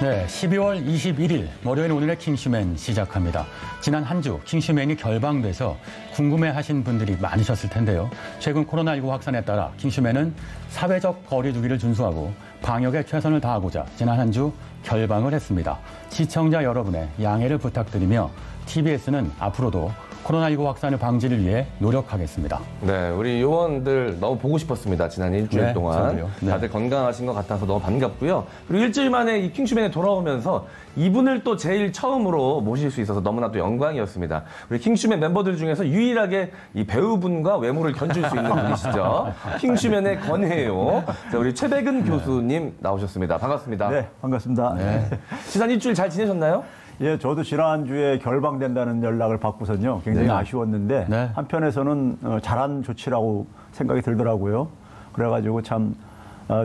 네, 12월 21일 월요일 오늘의 킹슈맨 시작합니다. 지난 한 주 킹슈맨이 결방돼서 궁금해하신 분들이 많으셨을 텐데요. 최근 코로나19 확산에 따라 킹슈맨은 사회적 거리 두기를 준수하고 방역에 최선을 다하고자 지난 한 주 결방을 했습니다. 시청자 여러분의 양해를 부탁드리며 TBS는 앞으로도 코로나19 확산을 방지를 위해 노력하겠습니다. 네, 우리 요원들 너무 보고 싶었습니다. 지난 일주일 동안. 네. 다들 건강하신 것 같아서 너무 반갑고요. 그리고 일주일 만에 이 킹슈맨에 돌아오면서 이분을 또 제일 처음으로 모실 수 있어서 너무나도 영광이었습니다. 우리 킹슈맨 멤버들 중에서 유일하게 이 배우분과 외모를 견줄 수 있는 분이시죠. 킹슈맨의 권혜요. 자, 우리 최백은 교수님 나오셨습니다. 반갑습니다. 네, 반갑습니다. 네. 지난 일주일 잘 지내셨나요? 예, 저도 지난주에 결방된다는 연락을 받고선요. 굉장히 아쉬웠는데 한편에서는 잘한 조치라고 생각이 들더라고요. 그래가지고 참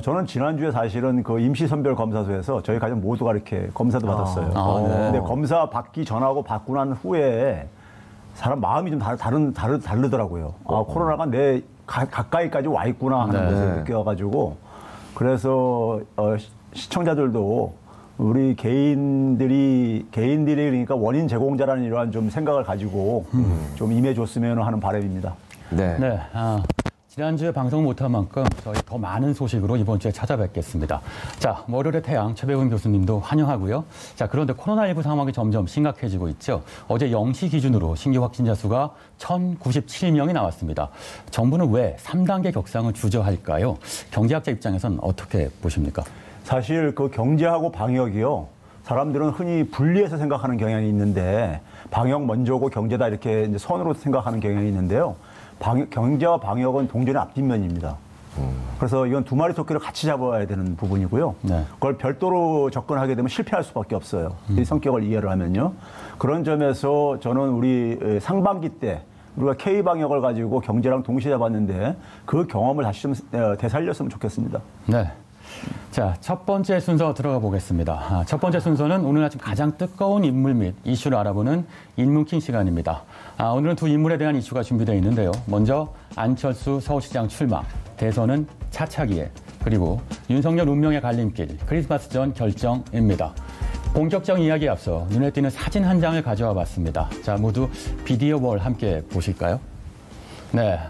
저는 지난주에 사실은 그 임시선별검사소에서 저희 가족 모두가 이렇게 검사도 받았어요. 근데 검사 받기 전하고 받고 난 후에 사람 마음이 좀 다르더라고요. 코로나가 내 가까이까지 와 있구나 하는 것을 느껴가지고 그래서 시청자들도 우리 개인들이 그러니까 원인 제공자라는 이러한 좀 생각을 가지고 좀 임해줬으면 하는 바람입니다. 네. 지난주에 방송 못한 만큼 저희 더 많은 소식으로 이번 주에 찾아뵙겠습니다. 자, 월요일의 태양 최백은 교수님도 환영하고요. 자, 그런데 코로나19 상황이 점점 심각해지고 있죠. 어제 0시 기준으로 신규 확진자 수가 1,097명이 나왔습니다. 정부는 왜 3단계 격상을 주저할까요? 경제학자 입장에서는 어떻게 보십니까? 사실 그 경제하고 방역이요. 사람들은 흔히 분리해서 생각하는 경향이 있는데 방역 먼저고 경제다 이렇게 이제 선으로 생각하는 경향이 있는데요. 경제와 방역은 동전의 앞뒷면입니다. 그래서 이건 두 마리 토끼를 같이 잡아야 되는 부분이고요. 그걸 별도로 접근하게 되면 실패할 수밖에 없어요. 이 성격을 이해를 하면요. 그런 점에서 저는 우리 상반기 때 우리가 K방역을 가지고 경제랑 동시에 잡았는데 그 경험을 다시 좀 되살렸으면 좋겠습니다. 네. 자, 첫 번째 순서 들어가 보겠습니다. 첫 번째 순서는 오늘 아침 가장 뜨거운 인물 및 이슈를 알아보는 인문킹 시간입니다. 오늘은 두 인물에 대한 이슈가 준비되어 있는데요. 먼저 안철수 서울시장 출마, 대선은 차차기에, 그리고 윤석열 운명의 갈림길, 크리스마스 전 결정입니다. 본격적인 이야기에 앞서 눈에 띄는 사진 한 장을 가져와 봤습니다. 자, 모두 비디오 월 함께 보실까요? 네,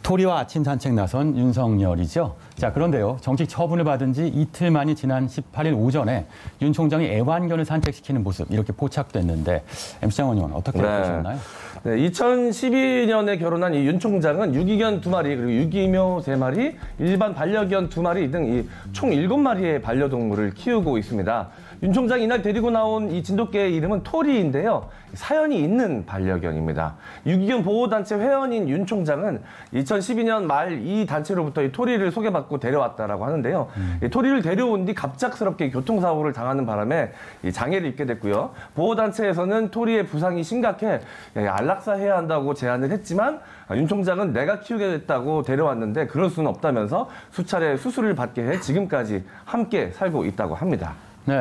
토리와 아침 산책 나선 윤석열이죠. 자, 그런데요, 정식 처분을 받은 지 이틀 만이 지난 18일 오전에 윤 총장이 애완견을 산책시키는 모습 이렇게 포착됐는데 MC 장원님은 어떻게 보셨나요? 네, 2012년에 결혼한 이 윤 총장은 유기견 2마리 그리고 유기묘 3마리, 일반 반려견 2마리 등 이 총 7마리의 반려동물을 키우고 있습니다. 윤 총장이 이날 데리고 나온 이 진돗개의 이름은 토리인데요. 사연이 있는 반려견입니다. 유기견 보호단체 회원인 윤 총장은 2012년 말 이 단체로부터 이 토리를 소개받고 데려왔다라고 하는데요. 이 토리를 데려온 뒤 갑작스럽게 교통사고를 당하는 바람에 이 장애를 입게 됐고요. 보호단체에서는 토리의 부상이 심각해 안락사해야 한다고 제안을 했지만 윤 총장은 내가 키우게 됐다고 데려왔는데 그럴 수는 없다면서 수차례 수술을 받게 해 지금까지 함께 살고 있다고 합니다. 네,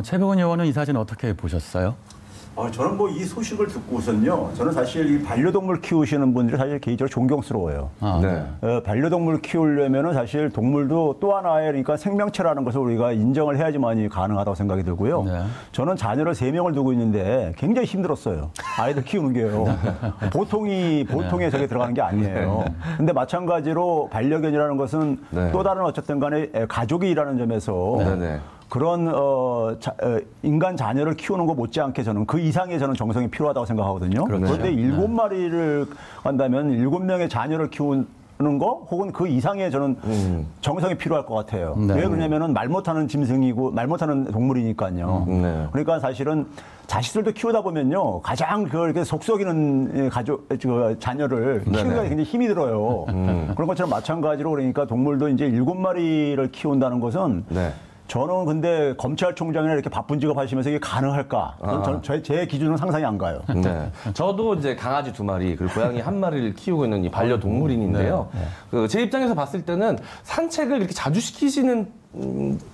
최백은 의원은 이 사진 어떻게 보셨어요? 저는 뭐 이 소식을 듣고선요. 저는 사실 이 반려동물 키우시는 분들이 사실 개인적으로 존경스러워요. 반려동물 키우려면은 사실 동물도 또 하나의 그러니까 생명체라는 것을 우리가 인정을 해야지만이 가능하다고 생각이 들고요. 저는 자녀를 3명을 두고 있는데 굉장히 힘들었어요. 아이들 키우는 게요. 보통의 저게 들어가는 게 아니에요. 근데 마찬가지로 반려견이라는 것은 또 다른 어쨌든 간에 가족이 일하는 점에서 그런 인간 자녀를 키우는 것 못지않게 저는 그 이상의 저는 정성이 필요하다고 생각하거든요. 그런데 7마리를 한다면 7명의 자녀를 키우는 거 혹은 그 이상의 저는 정성이 필요할 것 같아요. 왜 그러냐면은 말 못하는 짐승이고 말 못하는 동물이니까요. 그러니까 사실은 자식들도 키우다 보면요 가장 그렇게 속 썩이는 자녀를 키우기가 굉장히 힘이 들어요. 그런 것처럼 마찬가지로 그러니까 동물도 이제 7마리를 키운다는 것은 저는 근데 검찰총장이나 이렇게 바쁜 직업 하시면서 이게 가능할까? 저는 제 기준은 상상이 안 가요. 저도 이제 강아지 2마리 그리고 고양이 1마리를 키우고 있는 이 반려동물인인데요. 제 입장에서 봤을 때는 산책을 이렇게 자주 시키시는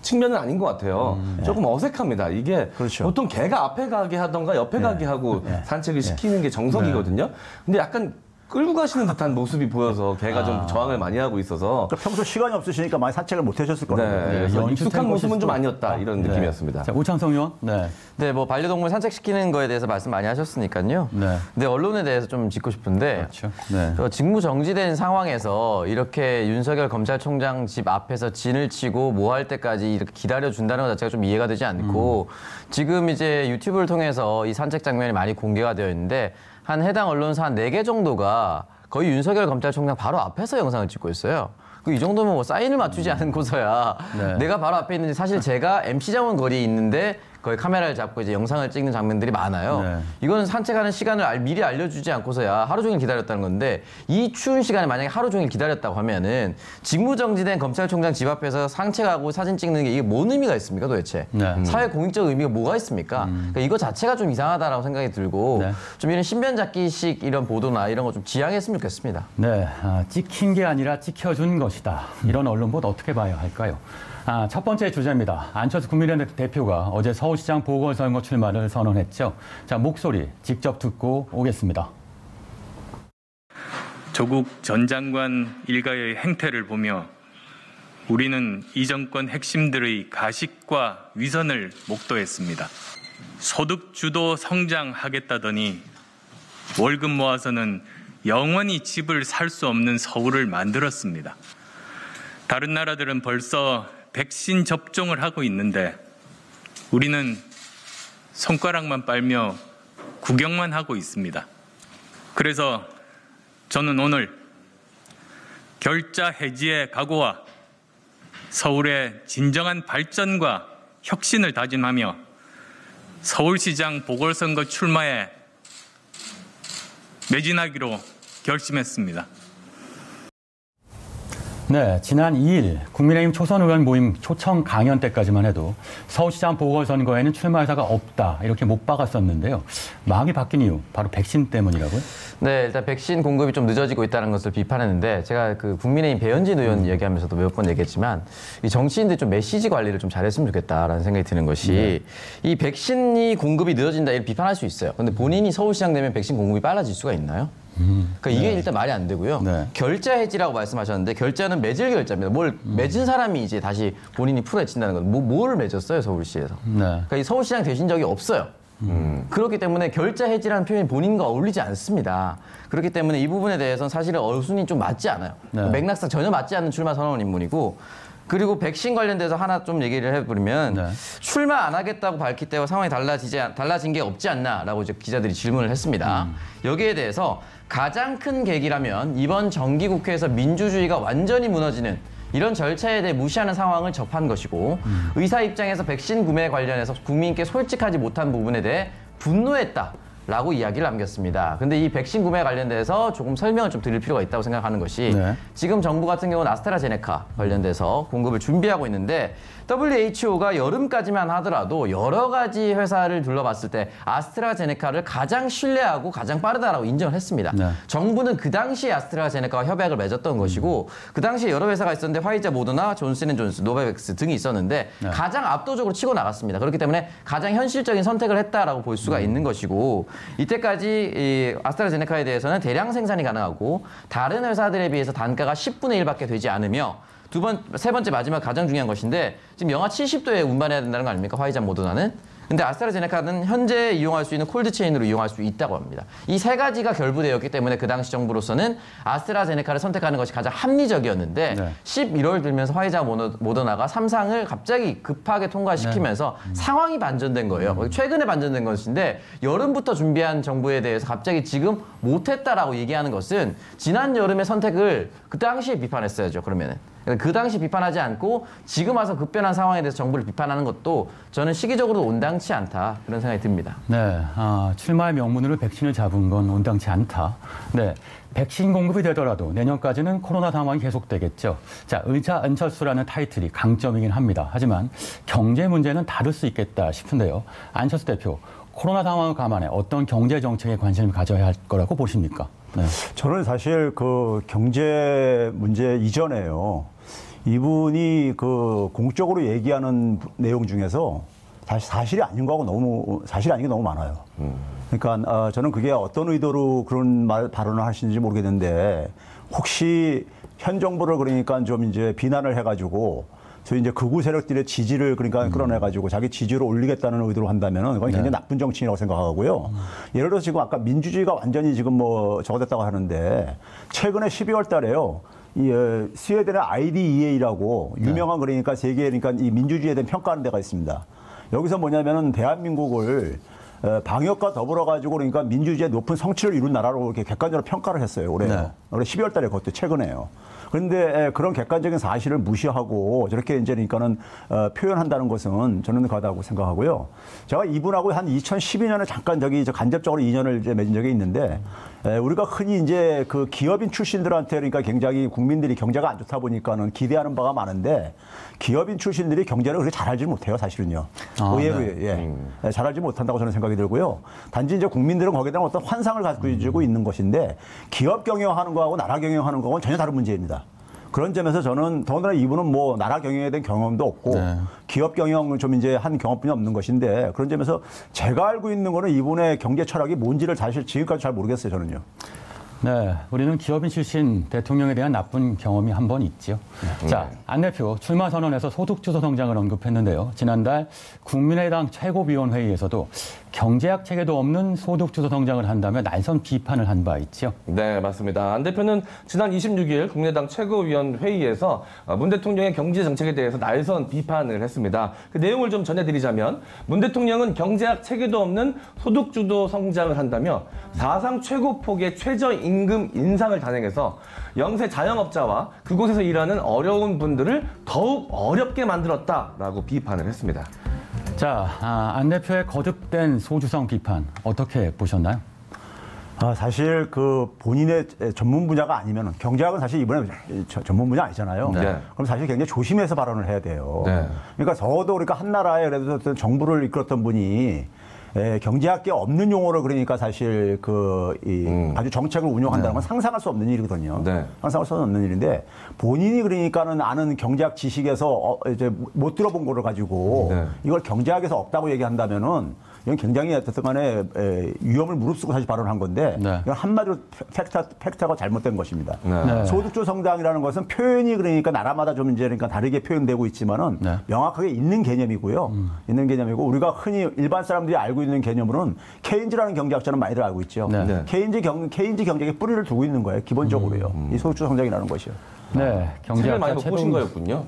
측면은 아닌 것 같아요. 조금 어색합니다. 이게 보통 개가 앞에 가게 하던가 옆에 가게 하고 산책을 시키는 게 정석이거든요. 근데 약간 끌고 가시는 듯한 모습이 보여서 걔가 좀 저항을 많이 하고 있어서 그러니까 평소 시간이 없으시니까 많이 산책을 못 하셨을 거예요. 네, 그래서 익숙한 모습은 좀 아니었다 이런 네. 느낌이었습니다. 자, 오창성 의원. 네. 네, 뭐 반려동물 산책시키는 거에 대해서 말씀 많이 하셨으니까요. 네. 근데 언론에 대해서 좀 짚고 싶은데 그렇죠. 네. 직무 정지된 상황에서 이렇게 윤석열 검찰총장 집 앞에서 진을 치고 뭐 할 때까지 이렇게 기다려 준다는 것 자체가 좀 이해가 되지 않고 지금 이제 유튜브를 통해서 이 산책 장면이 많이 공개가 되어 있는데 한 해당 언론사 한 4개 정도가 거의 윤석열 검찰총장 바로 앞에서 영상을 찍고 있어요. 이 정도면 뭐 사인을 맞추지 않고서야 네. 내가 바로 앞에 있는지 사실 제가 MC자원 거리에 있는데 거의 카메라를 잡고 이제 영상을 찍는 장면들이 많아요. 네. 이거는 산책하는 시간을 미리 알려주지 않고서야 하루 종일 기다렸다는 건데 이 추운 시간에 만약에 하루 종일 기다렸다고 하면은 직무정지된 검찰총장 집 앞에서 산책하고 사진 찍는 게 이게 뭔 의미가 있습니까 도대체? 네. 사회 공익적 의미가 뭐가 있습니까? 그러니까 이거 자체가 좀 이상하다라고 생각이 들고 네. 좀 이런 신변잡기식 이런 보도나 이런 거 좀 지양했으면 좋겠습니다. 네, 찍힌 게 아니라 찍혀준 것이다. 이런 언론 보도 어떻게 봐야 할까요? 첫 번째 주제입니다. 안철수 국민의당 대표가 어제 서울시장 보궐선거 출마를 선언했죠. 자, 목소리 직접 듣고 오겠습니다. 조국 전 장관 일가의 행태를 보며 우리는 이 정권 핵심들의 가식과 위선을 목도했습니다. 소득 주도 성장하겠다더니 월급 모아서는 영원히 집을 살 수 없는 서울을 만들었습니다. 다른 나라들은 벌써 백신 접종을 하고 있는데 우리는 손가락만 빨며 구경만 하고 있습니다. 그래서 저는 오늘 결자 해지의 각오와 서울의 진정한 발전과 혁신을 다짐하며 서울시장 보궐선거 출마에 매진하기로 결심했습니다. 네, 지난 2일 국민의힘 초선 의원 모임 초청 강연 때까지만 해도 서울시장 보궐선거에는 출마 의사가 없다 이렇게 못 박았었는데요. 마음이 바뀐 이유 바로 백신 때문이라고요? 네, 일단 백신 공급이 좀 늦어지고 있다는 것을 비판했는데 제가 그 국민의힘 배현진 의원 얘기하면서도 몇 번 얘기했지만 이 정치인들 좀 메시지 관리를 좀 잘했으면 좋겠다라는 생각이 드는 것이 이 백신이 공급이 늦어진다 이렇게 비판할 수 있어요. 근데 본인이 서울시장 되면 백신 공급이 빨라질 수가 있나요? 그러니까 이게 일단 말이 안 되고요. 네. 결자 해지라고 말씀하셨는데 결자는 맺을 결자입니다. 뭘 맺은 사람이 이제 다시 본인이 풀어헤친다는 건 뭘 맺었어요 서울시에서? 네. 그러니까 이 서울시장 되신 적이 없어요. 그렇기 때문에 결자 해지라는 표현이 본인과 어울리지 않습니다. 그렇기 때문에 이 부분에 대해서는 사실은 어순이 좀 맞지 않아요. 네. 맥락상 전혀 맞지 않는 출마 선언 인물이고 그리고 백신 관련돼서 하나 좀 얘기를 해버리면 네. 출마 안 하겠다고 밝힐 때와 상황이 달라진 게 없지 않나라고 이제 기자들이 질문을 했습니다. 여기에 대해서 가장 큰 계기라면 이번 정기국회에서 민주주의가 완전히 무너지는 이런 절차에 대해 무시하는 상황을 접한 것이고 의사 입장에서 백신 구매 관련해서 국민께 솔직하지 못한 부분에 대해 분노했다. 라고 이야기를 남겼습니다. 근데 이 백신 구매 관련돼서 조금 설명을 좀 드릴 필요가 있다고 생각하는 것이 네. 지금 정부 같은 경우는 아스트라제네카 관련돼서 공급을 준비하고 있는데 WHO가 여름까지만 하더라도 여러 가지 회사를 둘러봤을 때 아스트라제네카를 가장 신뢰하고 가장 빠르다라고 인정을 했습니다. 네. 정부는 그 당시에 아스트라제네카와 협약을 맺었던 것이고 그 당시에 여러 회사가 있었는데 화이자, 모더나, 존슨앤존슨, 노바백스 등이 있었는데 네. 가장 압도적으로 치고 나갔습니다. 그렇기 때문에 가장 현실적인 선택을 했다라고 볼 수가 있는 것이고 이때까지 이 아스트라제네카에 대해서는 대량 생산이 가능하고 다른 회사들에 비해서 단가가 10분의 1밖에 되지 않으며 세 번째 마지막 가장 중요한 것인데 지금 영하 70도에 운반해야 된다는 거 아닙니까? 화이자, 모더나는. 근데 아스트라제네카는 현재 이용할 수 있는 콜드체인으로 이용할 수 있다고 합니다. 이 세 가지가 결부되었기 때문에 그 당시 정부로서는 아스트라제네카를 선택하는 것이 가장 합리적이었는데 네. 11월 들면서 화이자, 모더나가 3상을 갑자기 급하게 통과시키면서 상황이 반전된 거예요. 최근에 반전된 것인데 여름부터 준비한 정부에 대해서 갑자기 지금 못했다라고 얘기하는 것은 지난 여름의 선택을 그 당시에 비판했어야죠. 그러면은. 그 당시 비판하지 않고 지금 와서 급변한 상황에 대해서 정부를 비판하는 것도 저는 시기적으로 온당치 않다 그런 생각이 듭니다. 네, 출마의 명분으로 백신을 잡은 건 온당치 않다. 네, 백신 공급이 되더라도 내년까지는 코로나 상황이 계속되겠죠. 자, 의자 안철수라는 타이틀이 강점이긴 합니다. 하지만 경제 문제는 다를 수 있겠다 싶은데요. 안철수 대표, 코로나 상황을 감안해 어떤 경제 정책에 관심을 가져야 할 거라고 보십니까? 네. 저는 사실 그 경제 문제 이전에요. 이분이 그 공적으로 얘기하는 내용 중에서 사실이 아닌 거하고 사실이 아닌 게 너무 많아요. 그러니까 저는 그게 어떤 의도로 그런 발언을 하시는지 모르겠는데 혹시 현 정부를 그러니까 좀 이제 비난을 해가지고 저희 이제 극우 세력들의 지지를 그러니까 끌어내가지고 자기 지지를 올리겠다는 의도로 한다면은 그건 굉장히 나쁜 정치인이라고 생각하고요. 예를 들어서 지금 아까 민주주의가 완전히 지금 뭐 저거됐다고 하는데 최근에 12월 달에요. 이 스웨덴의 IDEA라고 유명한 그러니까 세계 그러니까 이 민주주의에 대한 평가하는 데가 있습니다. 여기서 뭐냐면은 대한민국을 방역과 더불어 가지고 그러니까 민주주의의 높은 성취를 이룬 나라로 이렇게 객관적으로 평가를 했어요. 올해. 네. 올해 12월 달에 그것도 최근에요. 그런데 그런 객관적인 사실을 무시하고 저렇게 이제 그러니까는 표현한다는 것은 저는 과다하고 생각하고요. 제가 이분하고 한 2012년에 잠깐 저 간접적으로 인연을 이제 맺은 적이 있는데 우리가 흔히 이제 그 기업인 출신들한테 그러니까 굉장히 국민들이 경제가 안 좋다 보니까는 기대하는 바가 많은데 기업인 출신들이 경제를 그렇게 잘 알지 못해요, 사실은요. 의외로 잘 알지 못한다고 저는 생각이 들고요. 단지 이제 국민들은 거기에 대한 어떤 환상을 가지고 있는 것인데 기업 경영하는 거하고 나라 경영하는 거하고는 전혀 다른 문제입니다. 그런 점에서 저는 더군다나 이분은 뭐 나라 경영에 대한 경험도 없고 기업 경영은 좀 이제 한 경험뿐이 없는 것인데 그런 점에서 제가 알고 있는 거는 이분의 경제 철학이 뭔지를 사실 지금까지 잘 모르겠어요, 저는요. 네, 우리는 기업인 출신 대통령에 대한 나쁜 경험이 한 번 있죠. 자, 안 대표 출마 선언에서 소득주도 성장을 언급했는데요. 지난달 국민의당 최고위원회의에서도 경제학 체계도 없는 소득주도 성장을 한다며 날선 비판을 한 바 있죠. 네, 맞습니다. 안 대표는 지난 26일 국민의당 최고위원 회의에서 문 대통령의 경제 정책에 대해서 날선 비판을 했습니다. 그 내용을 좀 전해드리자면 문 대통령은 경제학 체계도 없는 소득주도 성장을 한다며 사상 최고폭의 최저임금 인상을 단행해서 영세 자영업자와 그곳에서 일하는 어려운 분들을 더욱 어렵게 만들었다라고 비판을 했습니다. 자, 안 대표의 거듭된 소주성 비판 어떻게 보셨나요? 사실 그 본인의 전문 분야가 아니면 경제학은 사실 이번에 전문 분야 아니잖아요. 네. 그럼 사실 굉장히 조심해서 발언을 해야 돼요. 네. 그러니까 저도 그러니까 한 나라에 그래도 어떤 정부를 이끌었던 분이 경제학계 없는 용어로 그러니까 사실 아주 정책을 운영한다는 건 상상할 수 없는 일이거든요. 네. 상상할 수 없는 일인데 본인이 그러니까는 아는 경제학 지식에서 이제 못 들어본 거를 가지고 이걸 경제학에서 없다고 얘기한다면은 이건 굉장히 어쨌든 간에 위험을 무릅쓰고 사실 발언한 건데 이건 한마디로 팩트가 잘못된 것입니다. 소득주 성장이라는 것은 표현이 그러니까 나라마다 좀 이제 그러니까 다르게 표현되고 있지만은 명확하게 있는 개념이고요. 있는 개념이고 우리가 흔히 일반 사람들이 알고 있는 개념으로는 케인즈라는 경제학자는 많이들 알고 있죠. 케인즈 경제의 뿌리를 두고 있는 거예요. 기본적으로요. 이 소득주 성장이라는 것이요. 네, 책을 많이 보신 거였군요.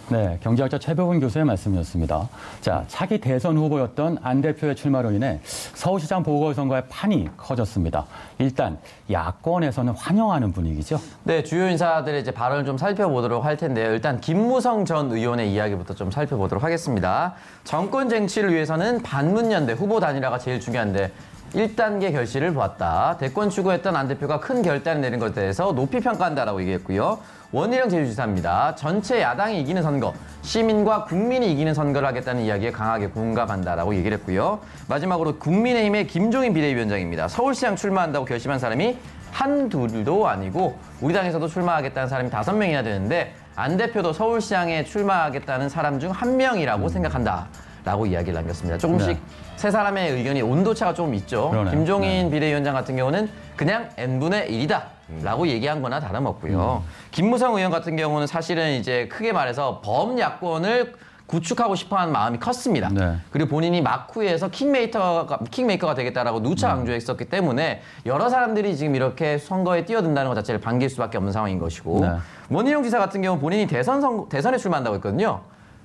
네, 경제학자 최백운 교수의 말씀이었습니다. 자, 차기 대선 후보였던 안 대표의 출마로 인해 서울시장 보궐선거의 판이 커졌습니다. 일단 야권에서는 환영하는 분위기죠. 네, 주요 인사들의 이제 발언을 좀 살펴보도록 할 텐데요. 일단 김무성 전 의원의 이야기부터 좀 살펴보도록 하겠습니다. 정권 쟁취를 위해서는 반문연대 후보 단일화가 제일 중요한데 1단계 결실을 보았다. 대권 추구했던 안 대표가 큰 결단을 내린 것에 대해서 높이 평가한다라고 얘기했고요. 원희룡 제주지사입니다. 전체 야당이 이기는 선거, 시민과 국민이 이기는 선거를 하겠다는 이야기에 강하게 공감한다라고 얘기를 했고요. 마지막으로 국민의힘의 김종인 비대위원장입니다. 서울시장 출마한다고 결심한 사람이 한둘도 아니고 우리 당에서도 출마하겠다는 사람이 5명이나 되는데 안 대표도 서울시장에 출마하겠다는 사람 중 1명이라고 생각한다라고 이야기를 남겼습니다. 조금씩 세 사람의 의견이 온도차가 조금 있죠. 그러네요. 김종인 비대위원장 같은 경우는 그냥 n분의 1이다. 라고 얘기한 거나 다름없고요. 김무성 의원 같은 경우는 사실은 이제 크게 말해서 범야권을 구축하고 싶어하는 마음이 컸습니다. 그리고 본인이 막후에서 킹메이커가 되겠다라고 누차 강조했었기 때문에 여러 사람들이 지금 이렇게 선거에 뛰어든다는 것 자체를 반길 수밖에 없는 상황인 것이고 원희룡 지사 같은 경우 본인이 대선에 출마한다고 했거든요.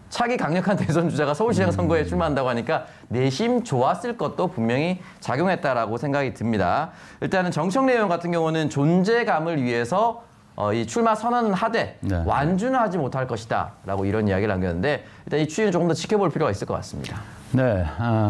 차기 강력한 대선 주자가 서울시장 선거에 출마한다고 하니까 내심 좋았을 것도 분명히 작용했다라고 생각이 듭니다. 일단은 정청래 의원 같은 경우는 존재감을 위해서 이 출마 선언은 하되 완주는 하지 못할 것이다라고 이런 이야기를 남겼는데 일단 이 추이는 조금 더 지켜볼 필요가 있을 것 같습니다. 네,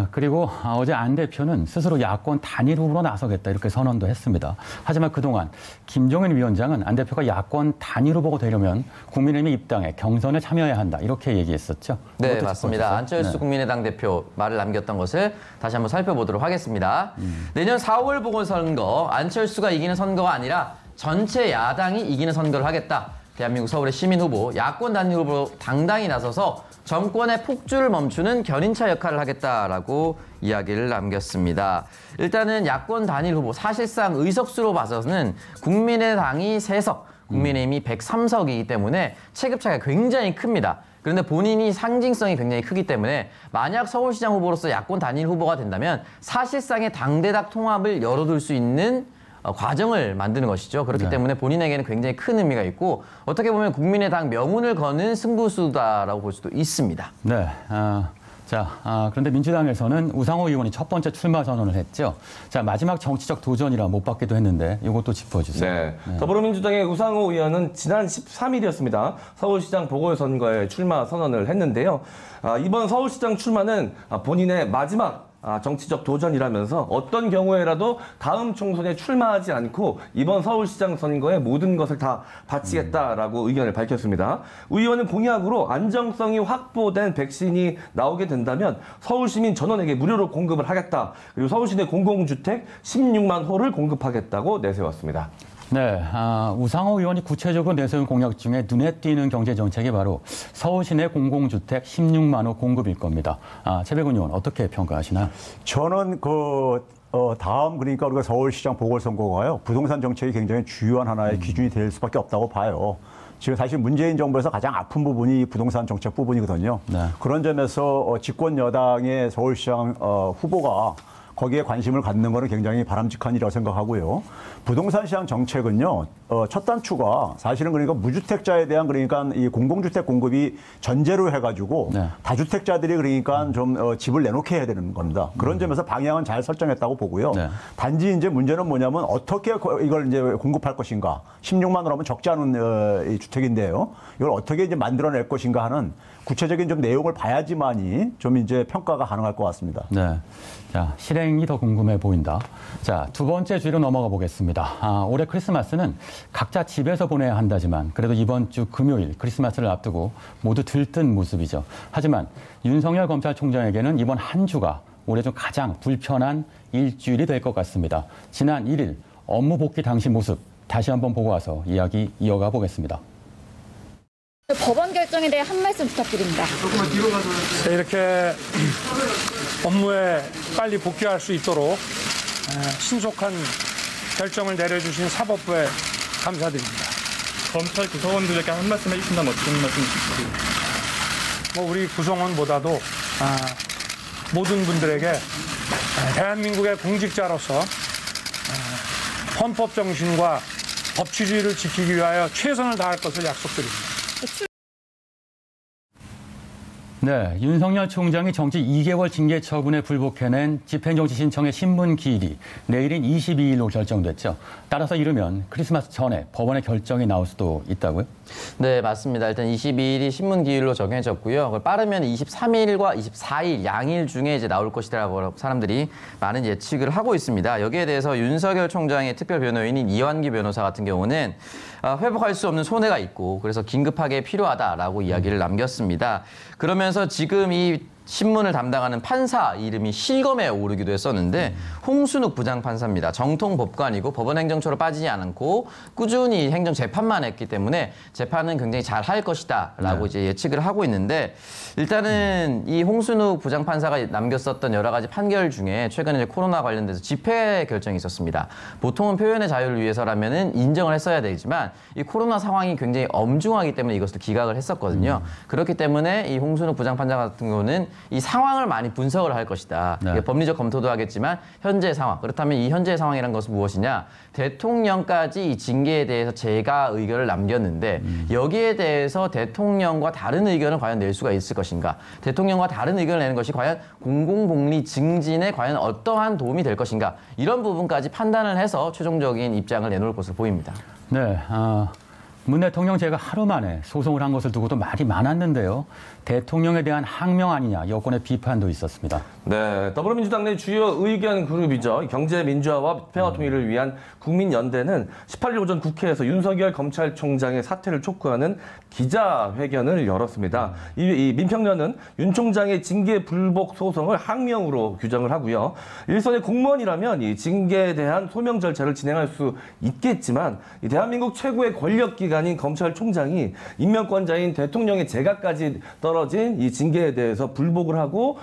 그리고 어제 안 대표는 스스로 야권 단일 후보로 나서겠다 이렇게 선언도 했습니다. 하지만 그동안 김종인 위원장은 안 대표가 야권 단일 후보가 되려면 국민의힘에 입당해 경선에 참여해야 한다 이렇게 얘기했었죠. 네, 맞습니다. 안철수 국민의당 대표 말을 남겼던 것을 다시 한번 살펴보도록 하겠습니다. 내년 4월 보궐선거 안철수가 이기는 선거가 아니라 전체 야당이 이기는 선거를 하겠다. 대한민국 서울의 시민 후보, 야권 단일 후보로 당당히 나서서 정권의 폭주를 멈추는 견인차 역할을 하겠다라고 이야기를 남겼습니다. 일단은 야권 단일 후보, 사실상 의석수로 봐서는 국민의당이 3석, 국민의힘이 103석이기 때문에 체급차가 굉장히 큽니다. 그런데 본인이 상징성이 굉장히 크기 때문에 만약 서울시장 후보로서 야권 단일 후보가 된다면 사실상의 당대당 통합을 열어둘 수 있는 과정을 만드는 것이죠. 그렇기 때문에 본인에게는 굉장히 큰 의미가 있고 어떻게 보면 국민의당 명운을 거는 승부수다라고 볼 수도 있습니다. 네. 그런데 민주당에서는 우상호 의원이 첫 번째 출마 선언을 했죠. 자, 마지막 정치적 도전이라 못 받기도 했는데 이것도 짚어주세요. 네. 더불어민주당의 우상호 의원은 지난 13일이었습니다. 서울시장 보궐선거에 출마 선언을 했는데요. 이번 서울시장 출마는 본인의 마지막 정치적 도전이라면서 어떤 경우에라도 다음 총선에 출마하지 않고 이번 서울시장 선거에 모든 것을 다 바치겠다라고 의견을 밝혔습니다. 우 의원은 공약으로 안정성이 확보된 백신이 나오게 된다면 서울시민 전원에게 무료로 공급을 하겠다. 그리고 서울시내 공공주택 16만 호를 공급하겠다고 내세웠습니다. 네, 우상호 의원이 구체적으로 내세운 공약 중에 눈에 띄는 경제 정책이 바로 서울시내 공공주택 16만 호 공급일 겁니다. 최백운 의원 어떻게 평가하시나요? 저는 다음 그러니까 우리가 서울시장 보궐선거가요 부동산 정책이 굉장히 주요한 하나의 기준이 될 수밖에 없다고 봐요. 지금 사실 문재인 정부에서 가장 아픈 부분이 부동산 정책 부분이거든요. 네. 그런 점에서 집권 여당의 서울시장 후보가 거기에 관심을 갖는 것은 굉장히 바람직한 일이라고 생각하고요. 부동산 시장 정책은요, 첫 단추가 사실은 그러니까 무주택자에 대한 그러니까 이 공공주택 공급이 전제로 해가지고 네. 다주택자들이 그러니까 좀 집을 내놓게 해야 되는 겁니다. 그런 점에서 방향은 잘 설정했다고 보고요. 네. 단지 이제 문제는 뭐냐면 어떻게 이걸 이제 공급할 것인가. 16만 원하면 적지 않은 주택인데요. 이걸 어떻게 이제 만들어낼 것인가 하는 구체적인 좀 내용을 봐야지만이 좀 이제 평가가 가능할 것 같습니다. 네. 자, 실행이 더 궁금해 보인다. 자, 두 번째 주제로 넘어가 보겠습니다. 올해 크리스마스는 각자 집에서 보내야 한다지만 그래도 이번 주 금요일 크리스마스를 앞두고 모두 들뜬 모습이죠. 하지만 윤석열 검찰총장에게는 이번 한 주가 올해 중 가장 불편한 일주일이 될 것 같습니다. 지난 1일 업무 복귀 당시 모습 다시 한번 보고 와서 이야기 이어가 보겠습니다. 법원 결정에 대해 한 말씀 부탁드립니다. 이렇게 업무에 빨리 복귀할 수 있도록 신속한 결정을 내려주신 사법부에 감사드립니다. 검찰 구성원들에게 한 말씀 해주신다면 어떤 말씀 주실까요? 우리 구성원보다도 모든 분들에게 대한민국의 공직자로서 헌법 정신과 법치주의를 지키기 위하여 최선을 다할 것을 약속드립니다. 네, 윤석열 총장이 정치 2개월 징계 처분에 불복해낸 집행정지 신청의 신문 기일이 내일인 22일로 결정됐죠. 따라서 이르면 크리스마스 전에 법원의 결정이 나올 수도 있다고요? 네, 맞습니다. 일단 22일이 신문 기일로 정해졌고요. 그걸 빠르면 23일과 24일 양일 중에 이제 나올 것이라고 사람들이 많은 예측을 하고 있습니다. 여기에 대해서 윤석열 총장의 특별 변호인인 이완기 변호사 같은 경우는 회복할 수 없는 손해가 있고 그래서 긴급하게 필요하다라고 이야기를 남겼습니다. 그러면서 지금 이 신문을 담당하는 판사 이름이 실검에 오르기도 했었는데 홍순욱 부장판사입니다. 정통 법관이고 법원 행정처로 빠지지 않고 꾸준히 행정 재판만 했기 때문에 재판은 굉장히 잘 할 것이다라고 이제 예측을 하고 있는데 일단은 이 홍순욱 부장판사가 남겼었던 여러 가지 판결 중에 최근에 이제 코로나 관련돼서 집회 결정이 있었습니다. 보통은 표현의 자유를 위해서라면은 인정을 했어야 되지만 이 코로나 상황이 굉장히 엄중하기 때문에 이것을 기각을 했었거든요. 그렇기 때문에 이 홍순욱 부장판사 같은 경우는 이 상황을 많이 분석을 할 것이다. 네. 법리적 검토도 하겠지만 현재 상황. 그렇다면 이 현재 상황이라는 것은 무엇이냐? 대통령까지 이 징계에 대해서 제가 의견을 남겼는데 여기에 대해서 대통령과 다른 의견을 과연 낼 수가 있을 것인가? 대통령과 다른 의견을 내는 것이 과연 공공복리 증진에 과연 어떠한 도움이 될 것인가? 이런 부분까지 판단을 해서 최종적인 입장을 내놓을 것으로 보입니다. 네, 문 대통령제가 하루 만에 소송을 한 것을 두고도 말이 많았는데요. 대통령에 대한 항명 아니냐 여권의 비판도 있었습니다. 네, 더불어민주당 내 주요 의견 그룹이죠. 경제민주화와 평화통일을 위한 국민연대는 18일 오전 국회에서 윤석열 검찰총장의 사퇴를 촉구하는 기자회견을 열었습니다. 이 민평련은 윤 총장의 징계 불복 소송을 항명으로 규정을 하고요. 일선의 공무원이라면 이 징계에 대한 소명 절차를 진행할 수 있겠지만 이 대한민국 최고의 권력기관 지휘관인 검찰총장이 임명권자인 대통령의 재가까지 떨어진 이 징계에 대해서 불복을 하고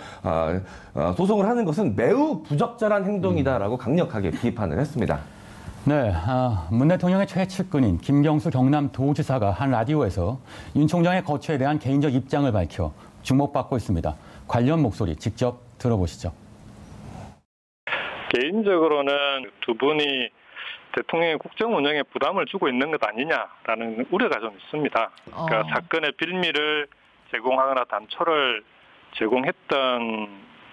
소송을 하는 것은 매우 부적절한 행동이다라고 강력하게 비판을 했습니다. 네, 문 대통령의 최측근인 김경수 경남도지사가 한 라디오에서 윤 총장의 거취에 대한 개인적 입장을 밝혀 주목받고 있습니다. 관련 목소리 직접 들어보시죠. 개인적으로는 두 분이 대통령의 국정 운영에 부담을 주고 있는 것 아니냐라는 우려가 좀 있습니다. 그러니까 사건의 빌미를 제공하거나 단초를 제공했던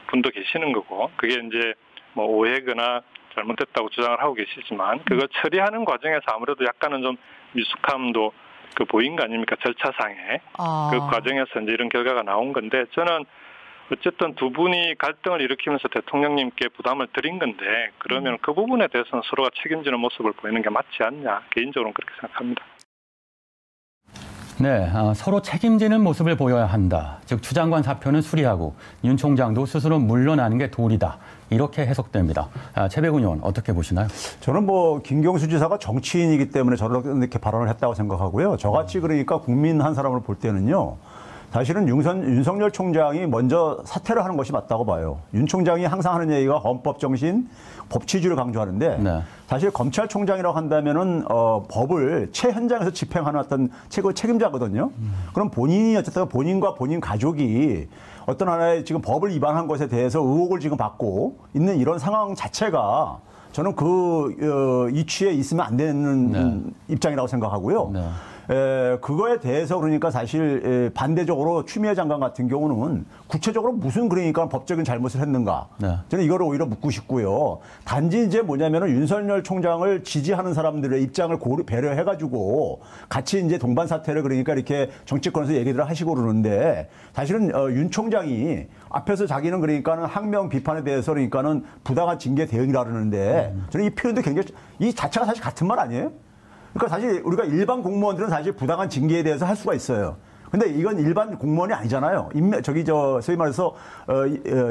분도 계시는 거고, 그게 이제 뭐 오해거나 잘못됐다고 주장을 하고 계시지만, 그거 처리하는 과정에서 아무래도 약간은 좀 미숙함도 보인 거 아닙니까? 절차상에. 그 과정에서 이제 이런 결과가 나온 건데, 저는 어쨌든 두 분이 갈등을 일으키면서 대통령님께 부담을 드린 건데, 그러면 그 부분에 대해서는 서로가 책임지는 모습을 보이는 게 맞지 않냐, 개인적으로는 그렇게 생각합니다. 네, 서로 책임지는 모습을 보여야 한다. 즉 추 장관 사표는 수리하고 윤 총장도 스스로 물러나는 게 도리다. 이렇게 해석됩니다. 최백운 의원 어떻게 보시나요? 저는 뭐 김경수 지사가 정치인이기 때문에 저렇게 발언을 했다고 생각하고요. 저같이 그러니까 국민 한 사람을 볼 때는요. 사실은 윤석열 총장이 먼저 사퇴를 하는 것이 맞다고 봐요. 윤 총장이 항상 하는 얘기가 헌법 정신, 법치주의를 강조하는데 네. 사실 검찰총장이라고 한다면은 법을 현장에서 집행하는 어떤 최고 책임자거든요. 그럼 본인이 어쨌든 본인과 본인 가족이 어떤 하나의 지금 법을 위반한 것에 대해서 의혹을 지금 받고 있는 이런 상황 자체가 저는 이치에 있으면 안 되는 입장이라고 생각하고요. 네. 그거에 대해서 그러니까 사실 반대적으로 추미애 장관 같은 경우는 구체적으로 무슨 그러니까 법적인 잘못을 했는가. 네. 저는 이거를 오히려 묻고 싶고요. 단지 이제 뭐냐면은 윤석열 총장을 지지하는 사람들의 입장을 배려해가지고 같이 이제 동반 사태를 그러니까 이렇게 정치권에서 얘기들을 하시고 그러는데 사실은 윤 총장이 앞에서 자기는 그러니까는 항명 비판에 대해서 그러니까는 부당한 징계 대응이라 그러는데 저는 이 표현도 굉장히 이 자체가 사실 같은 말 아니에요? 그러니까 사실 우리가 일반 공무원들은 사실 부당한 징계에 대해서 할 수가 있어요. 근데 이건 일반 공무원이 아니잖아요. 소위 말해서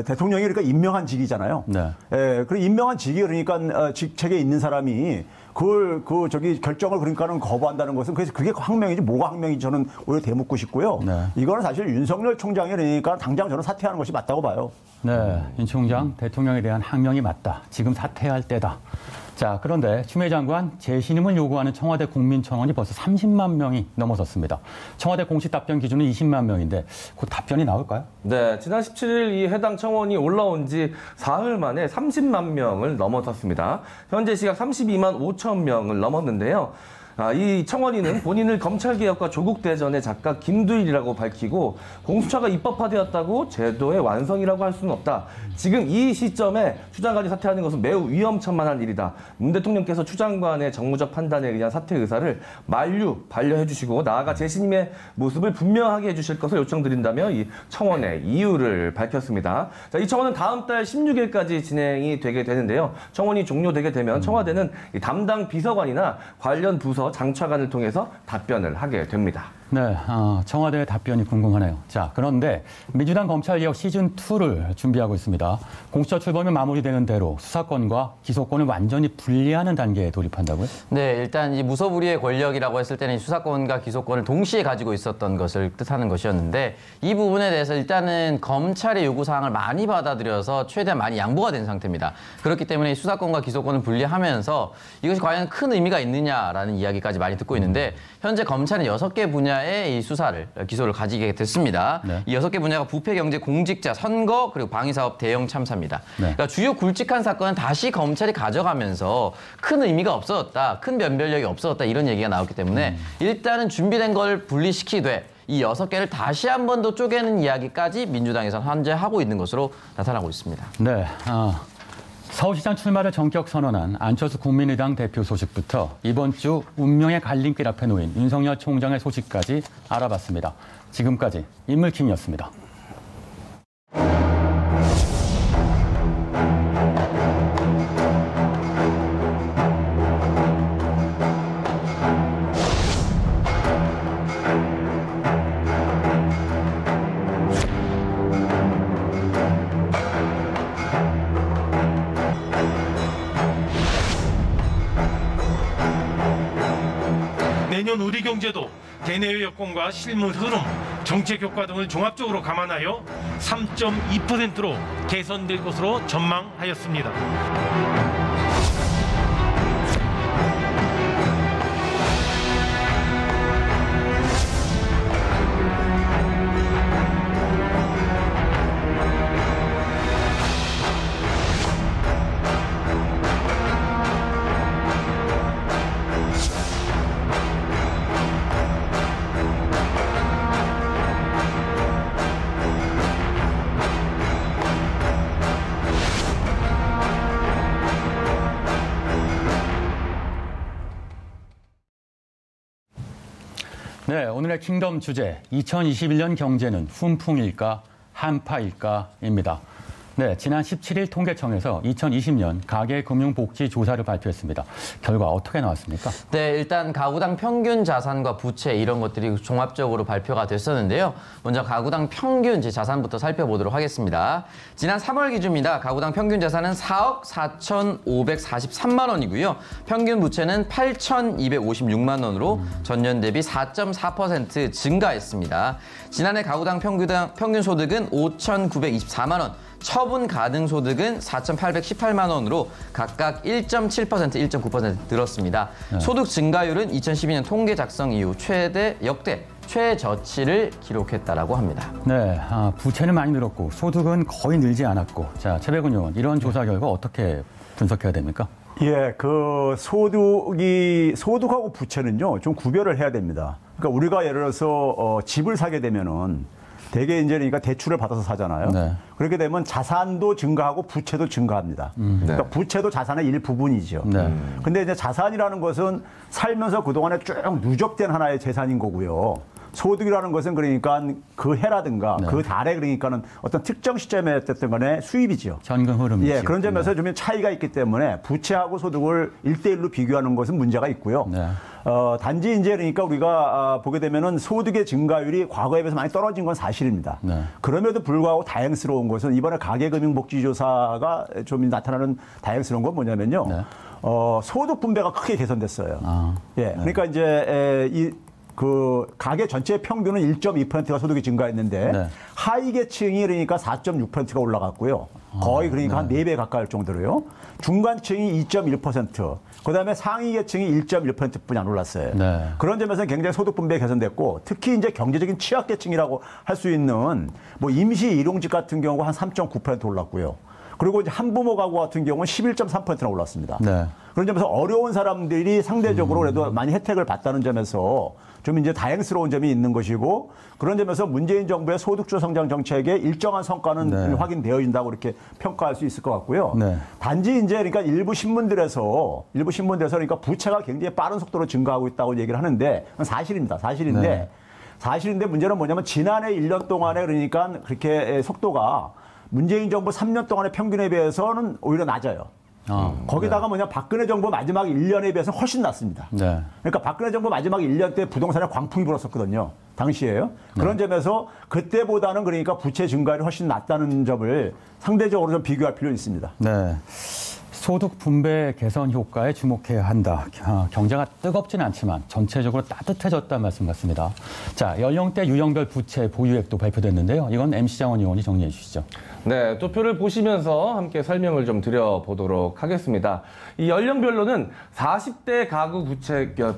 대통령이 그러니까 임명한 직이잖아요. 네. 그리고 임명한 직이 그러니까 직책에 있는 사람이 결정을 그러니까는 거부한다는 것은 그래서 그게 항명이지 뭐가 항명인지 저는 오히려 되묻고 싶고요. 네. 이거는 사실 윤석열 총장이 그러니까 당장 저는 사퇴하는 것이 맞다고 봐요. 네, 윤 총장 대통령에 대한 항명이 맞다. 지금 사퇴할 때다. 자, 그런데 추미애 장관 재신임을 요구하는 청와대 국민청원이 벌써 30만 명이 넘어섰습니다. 청와대 공식 답변 기준은 20만 명인데 곧 답변이 나올까요? 네, 지난 17일 이 해당 청원이 올라온 지 사흘 만에 30만 명을 넘어섰습니다. 현재 시각 32만 5천 명을 넘었는데요. 이 청원인은 본인을 검찰개혁과 조국대전의 작가 김두일이라고 밝히고 공수처가 입법화되었다고 제도의 완성이라고 할 수는 없다. 지금 이 시점에 추 장관이 사퇴하는 것은 매우 위험천만한 일이다. 문 대통령께서 추 장관의 정무적 판단에 의한 사퇴 의사를 반려해 주시고 나아가 재신임의 모습을 분명하게 해주실 것을 요청드린다며 이 청원의 이유를 밝혔습니다. 자, 이 청원은 다음 달 16일까지 진행이 되게 되는데요. 청원이 종료되게 되면 청와대는 이 담당 비서관이나 관련 부서 장차관을 통해서 답변을 하게 됩니다. 네, 청와대의 답변이 궁금하네요. 자, 그런데 민주당 검찰개혁 시즌2를 준비하고 있습니다. 공수처 출범이 마무리되는 대로 수사권과 기소권을 완전히 분리하는 단계에 돌입한다고요? 네, 일단 이 무소불위의 권력이라고 했을 때는 수사권과 기소권을 동시에 가지고 있었던 것을 뜻하는 것이었는데 이 부분에 대해서 일단은 검찰의 요구사항을 많이 받아들여서 최대한 많이 양보가 된 상태입니다. 그렇기 때문에 이 수사권과 기소권을 분리하면서 이것이 과연 큰 의미가 있느냐라는 이야기까지 많이 듣고 있는데 현재 검찰은 6개 분야의 이 기소를 가지게 됐습니다. 네. 이 6개 분야가 부패, 경제, 공직자, 선거, 그리고 방위사업 대형 참사입니다. 네. 그러니까 주요 굵직한 사건은 다시 검찰이 가져가면서 큰 의미가 없어졌다, 큰 변별력이 없어졌다 이런 얘기가 나왔기 때문에 일단은 준비된 걸 분리시키되 이 6개를 다시 한 번 더 쪼개는 이야기까지 민주당에서는 현재 하고 있는 것으로 나타나고 있습니다. 네. 서울시장 출마를 전격 선언한 안철수 국민의당 대표 소식부터 이번 주 운명의 갈림길 앞에 놓인 윤석열 총장의 소식까지 알아봤습니다. 지금까지 인물킹이었습니다. 내년 우리 경제 경제도 대내외 여건과 실물 흐름, 정책 효과 등을 종합적으로 감안하여 3.2%로 개선될 것으로 전망하였습니다. 네, 오늘의 킹덤 주제 2021년 경제는 훈풍일까 한파일까입니다. 네, 지난 17일 통계청에서 2020년 가계금융복지조사를 발표했습니다. 결과 어떻게 나왔습니까? 네, 일단 가구당 평균 자산과 부채 이런 것들이 종합적으로 발표가 됐었는데요. 먼저 가구당 평균 자산부터 살펴보도록 하겠습니다. 지난 3월 기준입니다. 가구당 평균 자산은 4억 4,543만 원이고요. 평균 부채는 8,256만 원으로 전년 대비 4.4% 증가했습니다. 지난해 가구당 평균 소득은 5,924만 원. 처분 가능 소득은 4,818만 원으로 각각 1.7%, 1.9% 늘었습니다. 네. 소득 증가율은 2012년 통계 작성 이후 역대 최저치를 기록했다라고 합니다. 네, 부채는 많이 늘었고 소득은 거의 늘지 않았고. 자, 최백운 의원, 이런 조사 결과 어떻게 분석해야 됩니까? 예, 그 소득하고 부채는요, 좀 구별을 해야 됩니다. 그러니까 우리가 예를 들어서 집을 사게 되면은 대개 이제 그러니까 대출을 받아서 사잖아요. 네. 그렇게 되면 자산도 증가하고 부채도 증가합니다. 그러니까 부채도 자산의 일부분이죠. 네. 근데 이제 자산이라는 것은 살면서 그동안에 쭉 누적된 하나의 재산인 거고요. 소득이라는 것은 그러니까 그 해라든가 네. 그 달에 그러니까는 어떤 특정 시점에 어쨌든 간에 수입이죠. 현금 흐름이죠. 예, 그런 점에서 좀 차이가 있기 때문에 부채하고 소득을 1대1로 비교하는 것은 문제가 있고요. 네. 단지 이제 그러니까 우리가 보게 되면은 소득의 증가율이 과거에 비해서 많이 떨어진 건 사실입니다. 네. 그럼에도 불구하고 다행스러운 것은 이번에 가계금융복지조사가 좀 나타나는 다행스러운 건 뭐냐면요. 네. 소득 분배가 크게 개선됐어요. 예, 네. 그러니까 이제 그 가계 전체 평균은 1.2%가 소득이 증가했는데 네. 하위 계층이 그러니까 4.6%가 올라갔고요. 거의 그러니까 한 4배 가까울 정도로요. 중간층이 2.1%, 그다음에 상위 계층이 1.1%뿐이 안 올랐어요. 네. 그런 점에서 굉장히 소득 분배 개선됐고, 특히 이제 경제적인 취약 계층이라고 할 수 있는 뭐 임시 일용직 같은 경우가 한 3.9% 올랐고요. 그리고 이제 한부모 가구 같은 경우는 11.3%나 올랐습니다. 네. 그런 점에서 어려운 사람들이 상대적으로 그래도 많이 혜택을 받다는 점에서 좀 이제 다행스러운 점이 있는 것이고, 그런 점에서 문재인 정부의 소득주 성장 정책의 일정한 성과는 네. 확인되어진다고 이렇게 평가할 수 있을 것 같고요. 네. 단지 이제 그러니까 일부 신문들에서 그러니까 부채가 굉장히 빠른 속도로 증가하고 있다고 얘기를 하는데 그건 사실입니다. 사실인데 네. 사실인데 문제는 뭐냐면 지난해 1년 동안에 그러니까 그렇게 속도가 문재인 정부 3년 동안의 평균에 비해서는 오히려 낮아요. 거기다가 뭐냐, 박근혜 정부 마지막 1년에 비해서 훨씬 낮습니다. 네. 그러니까 박근혜 정부 마지막 1년 때 부동산에 광풍이 불었었거든요. 당시에요. 그런 점에서 그때보다는 그러니까 부채 증가율이 훨씬 낮다는 점을 상대적으로 좀 비교할 필요가 있습니다. 네. 소득 분배 개선 효과에 주목해야 한다. 경제가 뜨겁지는 않지만 전체적으로 따뜻해졌다는 말씀 같습니다. 자, 연령대 유형별 부채 보유액도 발표됐는데요. 이건 MC 장원 의원이 정리해 주시죠. 네, 도표를 보시면서 함께 설명을 좀 드려보도록 하겠습니다. 이 연령별로는 40대 가구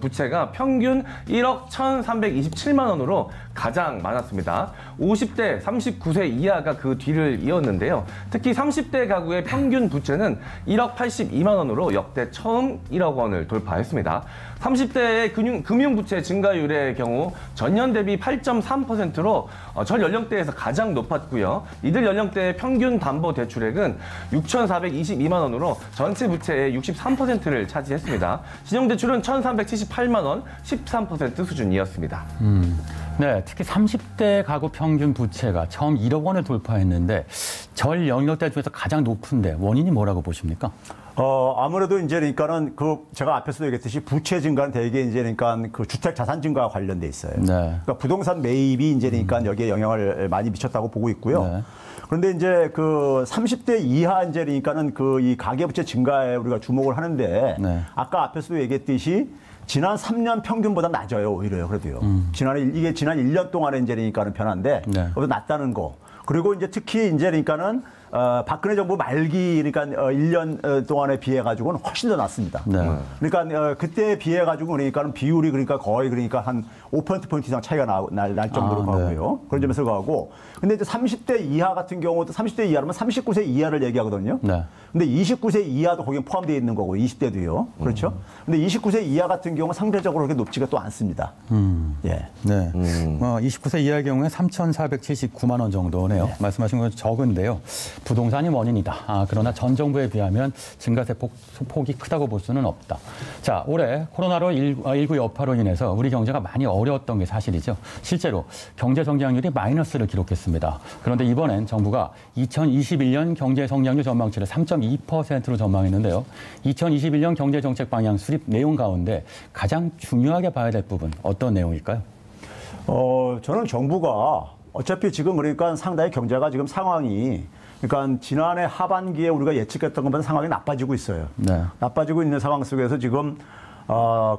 부채가 평균 1억 1,327만 원으로 가장 많았습니다. 50대 39세 이하가 그 뒤를 이었는데요. 특히 30대 가구의 평균 부채는 1억 82만 원으로 역대 처음 1억 원을 돌파했습니다. 30대의 금융부채 증가율의 경우 전년 대비 8.3%로 전 연령대에서 가장 높았고요. 이들 연령대의 평균 담보 대출액은 6,422만 원으로 전체 부채의 63%를 차지했습니다. 신용대출은 1,378만 원, 13% 수준이었습니다. 네, 특히 30대 가구 평균 부채가 처음 1억 원을 돌파했는데 전 연령대 중에서 가장 높은데 원인이 뭐라고 보십니까? 아무래도 이제 그러니까는 제가 앞에서도 얘기했듯이 부채 증가는 대개 이제 그러니까 그 주택 자산 증가와 관련돼 있어요. 네. 그러니까 부동산 매입이 이제 그러니까 여기에 영향을 많이 미쳤다고 보고 있고요. 네. 그런데 이제 그 30대 이하 이제 그러니까는 이 가계부채 증가에 우리가 주목을 하는데 네. 아까 앞에서도 얘기했듯이 지난 3년 평균보다 낮아요, 오히려요, 그래도요. 이게 지난 1년 동안에 이제니까는 변화인데, 네. 낮다는 거. 그리고 이제 특히 이제 그러니까는 박근혜 정부 말기 그러니까 1년 동안에 비해 가지고는 훨씬 더 낮습니다. 네. 그러니까 그때에 비해 가지고 그러니까는 비율이 그러니까 거의 그러니까 한 5% 이상 차이가 날 정도로 가고요. 그런 점에서 가고. 근데 이제 30대 이하 같은 경우도 30대 이하라면 39세 이하를 얘기하거든요. 네. 근데 29세 이하도 거기에 포함되어 있는 거고 20대도요. 그렇죠? 근데 29세 이하 같은 경우는 상대적으로 그렇게 높지가 또 않습니다. 예. 네. 29세 이하의 경우에 3,479만 원 정도네요. 말씀하신 건 적은데요. 부동산이 원인이다. 그러나 전 정부에 비하면 증가세 폭이 크다고 볼 수는 없다. 자, 올해 코로나19 여파로 인해서 우리 경제가 많이 어려웠던 게 사실이죠. 실제로 경제 성장률이 마이너스를 기록했습니다. 그런데 이번엔 정부가 2021년 경제 성장률 전망치를 3.2%로 전망했는데요. 2021년 경제 정책 방향 수립 내용 가운데 가장 중요하게 봐야 될 부분 어떤 내용일까요? 저는 정부가 어차피 지금 그러니까 상당히 경제가 지금 상황이 그러니까 지난해 하반기에 우리가 예측했던 것보다 상황이 나빠지고 있어요. 네. 나빠지고 있는 상황 속에서 지금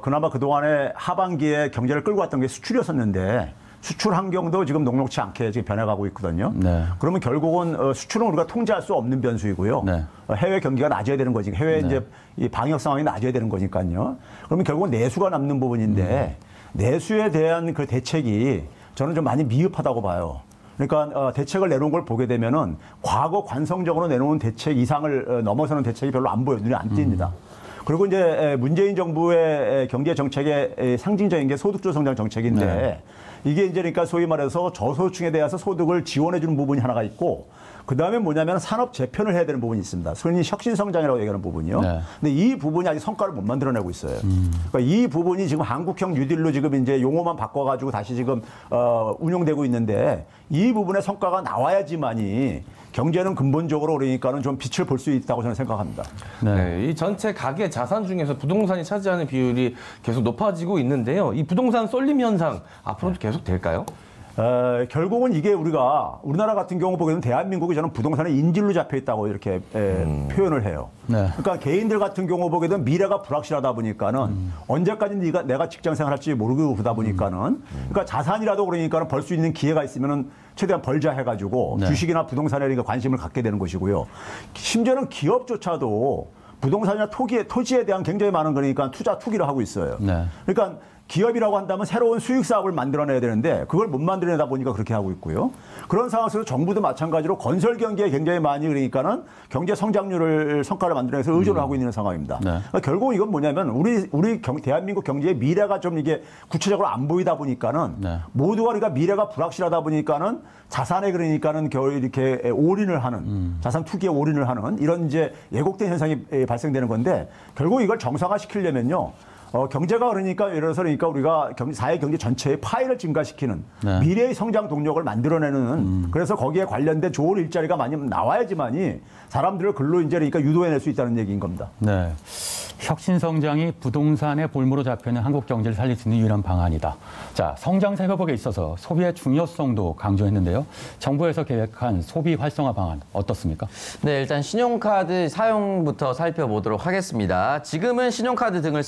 그나마 그동안에 하반기에 경제를 끌고 왔던 게 수출이었었는데 수출 환경도 지금 녹록치 않게 지금 변해가고 있거든요. 네. 그러면 결국은 수출은 우리가 통제할 수 없는 변수이고요. 네. 해외 경기가 낮아야 되는 거지. 해외 이제 이 방역 상황이 낮아야 되는 거니까요. 그러면 결국은 내수가 남는 부분인데 내수에 대한 그 대책이 저는 좀 많이 미흡하다고 봐요. 그러니까 대책을 내놓은 걸 보게 되면은 과거 관성적으로 내놓은 대책 이상을 넘어서는 대책이 별로 안 보여요. 눈에 안 띕니다. 그리고 이제 문재인 정부의 경제 정책의 상징적인 게 소득주 성장 정책인데 네. 이게 이제 그러니까 소위 말해서 저소득층에 대해서 소득을 지원해 주는 부분이 하나가 있고 그다음에 뭐냐면 산업 재편을 해야 되는 부분이 있습니다. 소위 혁신 성장이라고 얘기하는 부분이요. 네. 근데 이 부분이 아직 성과를 못 만들어내고 있어요. 그러니까 이 부분이 지금 한국형 뉴딜로 지금 이제 용어만 바꿔가지고 다시 지금 운용되고 있는데 이 부분의 성과가 나와야지만이 경제는 근본적으로 그러니까는 좀 빛을 볼 수 있다고 저는 생각합니다. 네, 이 전체 가계 자산 중에서 부동산이 차지하는 비율이 계속 높아지고 있는데요. 이 부동산 쏠림 현상 앞으로도 계속 될까요? 결국은 이게 우리나라 같은 경우 보게 되면 대한민국이 저는 부동산의 인질로 잡혀 있다고 이렇게 표현을 해요. 네. 그러니까 개인들 같은 경우 보게 되면 미래가 불확실하다 보니까는 언제까지 내가 직장 생활할지 모르고 그러다 보니까는 그러니까 자산이라도 그러니까는 벌 수 있는 기회가 있으면은 최대한 벌자 해가지고 네. 주식이나 부동산에 관심을 갖게 되는 것이고요. 심지어는 기업조차도 부동산이나 토지에 대한 굉장히 많은 그러니까 투기를 하고 있어요. 네. 그러니까 기업이라고 한다면 새로운 수익 사업을 만들어내야 되는데 그걸 못 만들어내다 보니까 그렇게 하고 있고요. 그런 상황에서 정부도 마찬가지로 건설 경기에 굉장히 많이 그러니까는 경제 성장률을 성과를 만들어내서 의존을 하고 있는 상황입니다. 네. 그러니까 결국 이건 뭐냐면 우리 대한민국 경제의 미래가 좀 이게 구체적으로 안 보이다 보니까는 네. 모두가 그러니까 미래가 불확실하다 보니까는 자산에 그러니까는 겨우 이렇게 올인을 하는 자산 투기에 올인을 하는 이런 이제 예곡된 현상이 발생되는 건데 결국 이걸 정상화시키려면요. 경제가 그러니까 예를 들어서 그러니까 우리가 사회 경제 전체의 파이를 증가시키는 네. 미래의 성장 동력을 만들어내는 그래서 거기에 관련된 좋은 일자리가 많이 나와야지만이 사람들을 근로 이제 그러니까 유도해낼 수 있다는 얘기인 겁니다. 네. 혁신 성장이 부동산의 볼모로 잡혀있는 한국 경제를 살릴 수 있는 유일한 방안이다. 자, 성장세 회복에 있어서 소비의 중요성도 강조했는데요. 정부에서 계획한 소비 활성화 방안 어떻습니까? 네, 일단 신용카드 사용부터 살펴보도록 하겠습니다. 지금은 신용카드 등을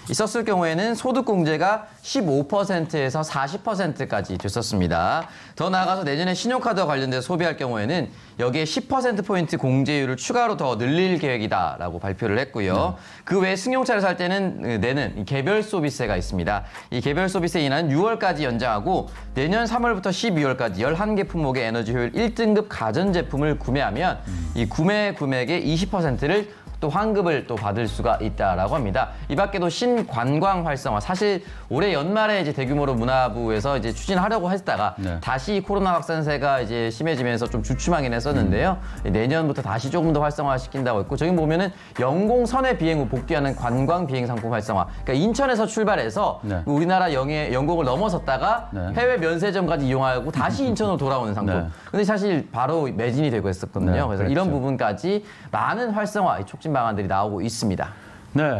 있었을 경우에는 소득공제가 15%에서 40%까지 됐었습니다. 더 나아가서 내년에 신용카드와 관련돼서 소비할 경우에는 여기에 10%포인트 공제율을 추가로 더 늘릴 계획이다라고 발표를 했고요. 그 외에 승용차를 살 때는 내는 개별 소비세가 있습니다. 이 개별 소비세 인하는 6월까지 연장하고 내년 3월부터 12월까지 11개 품목의 에너지 효율 1등급 가전제품을 구매하면 이 구매 금액의 20%를 또 환급을 또 받을 수가 있다라고 합니다. 이 밖에도 신관광 활성화, 사실 올해 연말에 이제 대규모로 문화부에서 이제 추진하려고 했다가 네. 다시 코로나 확산세가 이제 심해지면서 좀 주춤하긴 했었는데요. 내년부터 다시 조금 더 활성화시킨다고 했고, 저기 보면은 영공선의 비행 후 복귀하는 관광 비행 상품 활성화. 그러니까 인천에서 출발해서 네. 우리나라 영공을 넘어섰다가 네. 해외 면세점까지 이용하고 다시 인천으로 돌아오는 상품. 네. 근데 사실 바로 매진이 되고 했었거든요. 네, 그래서 그렇죠. 이런 부분까지 많은 활성화, 촉진 방안들이 나오고 있습니다. 네,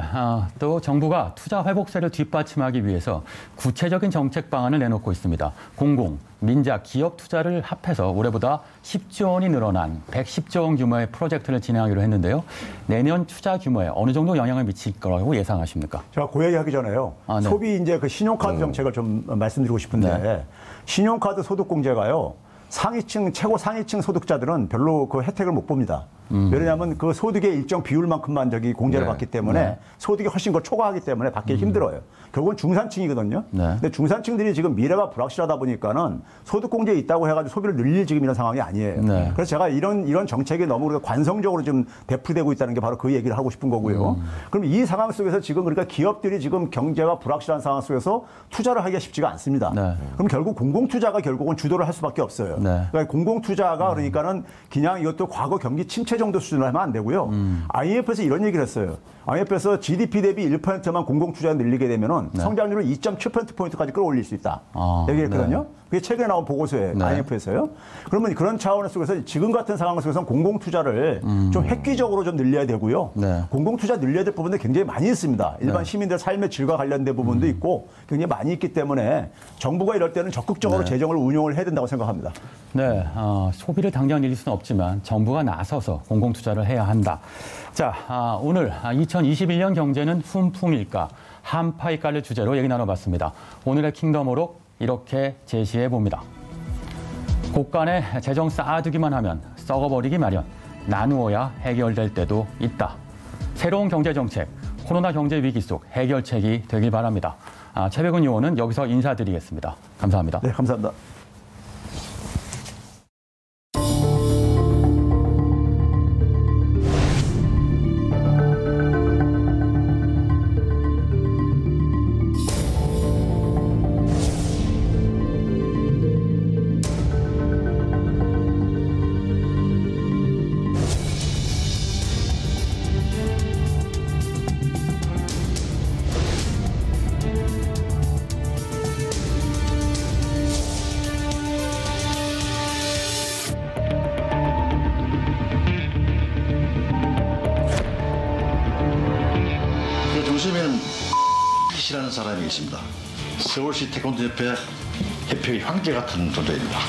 또 정부가 투자 회복세를 뒷받침하기 위해서 구체적인 정책 방안을 내놓고 있습니다. 공공, 민자, 기업 투자를 합해서 올해보다 10조 원이 늘어난 110조 원 규모의 프로젝트를 진행하기로 했는데요. 내년 투자 규모에 어느 정도 영향을 미칠 거라고 예상하십니까? 제가 그 얘기하기 전에요. 네. 소비 이제 그 신용카드 정책을 좀 말씀드리고 싶은데 네. 신용카드 소득공제가요. 최고 상위층 소득자들은 별로 그 혜택을 못 봅니다. 왜냐하면 그 소득의 일정 비율만큼만 공제를 네. 받기 때문에 소득이 훨씬 더 초과하기 때문에 받기 힘들어요. 결국은 중산층이거든요. 네. 근데 중산층들이 지금 미래가 불확실하다 보니까는 소득공제에 있다고 해가지고 소비를 늘릴 지금 이런 상황이 아니에요. 네. 그래서 제가 이런 정책이 너무 우리가 관성적으로 좀 대풀되고 있다는 게 바로 그 얘기를 하고 싶은 거고요. 그럼 이 상황 속에서 지금 그러니까 기업들이 지금 경제가 불확실한 상황 속에서 투자를 하기가 쉽지가 않습니다. 네. 그럼 결국 공공투자가 결국은 주도를 할 수밖에 없어요. 네. 그러니까 공공투자가 그러니까는 그냥 이것도 과거 경기 침체 정도 수준으로 하면 안 되고요. IMF에서 이런 얘기를 했어요. IMF에서 GDP 대비 1%만 공공투자 늘리게 되면은 성장률을 2.7%포인트까지 끌어올릴 수 있다. 얘기했거든요. 네. 그게 최근에 나온 보고서예요. 네. IMF에서요. 그러면 그런 차원 속에서 지금 같은 상황 속에서는 공공투자를 좀 획기적으로 좀 늘려야 되고요. 네. 공공투자 늘려야 될 부분도 굉장히 많이 있습니다. 일반 시민들 삶의 질과 관련된 부분도 있고 굉장히 많이 있기 때문에 정부가 이럴 때는 적극적으로 재정을 운용을 해야 된다고 생각합니다. 네, 소비를 당장 늘릴 수는 없지만 정부가 나서서 공공투자를 해야 한다. 자, 오늘 2021년 경제는 훈풍일까, 한파일까를 주제로 얘기 나눠봤습니다. 오늘의 킹덤으로 이렇게 제시해 봅니다. 곳간에 재정 쌓아두기만 하면 썩어버리기 마련, 나누어야 해결될 때도 있다. 새로운 경제정책, 코로나 경제 위기 속 해결책이 되길 바랍니다. 최백운 의원은 여기서 인사드리겠습니다. 감사합니다. 네, 감사합니다. 요즘에는 이라는 사람이 있습니다. 서울시 태권도협회 협회의 황제 같은 존재입니다.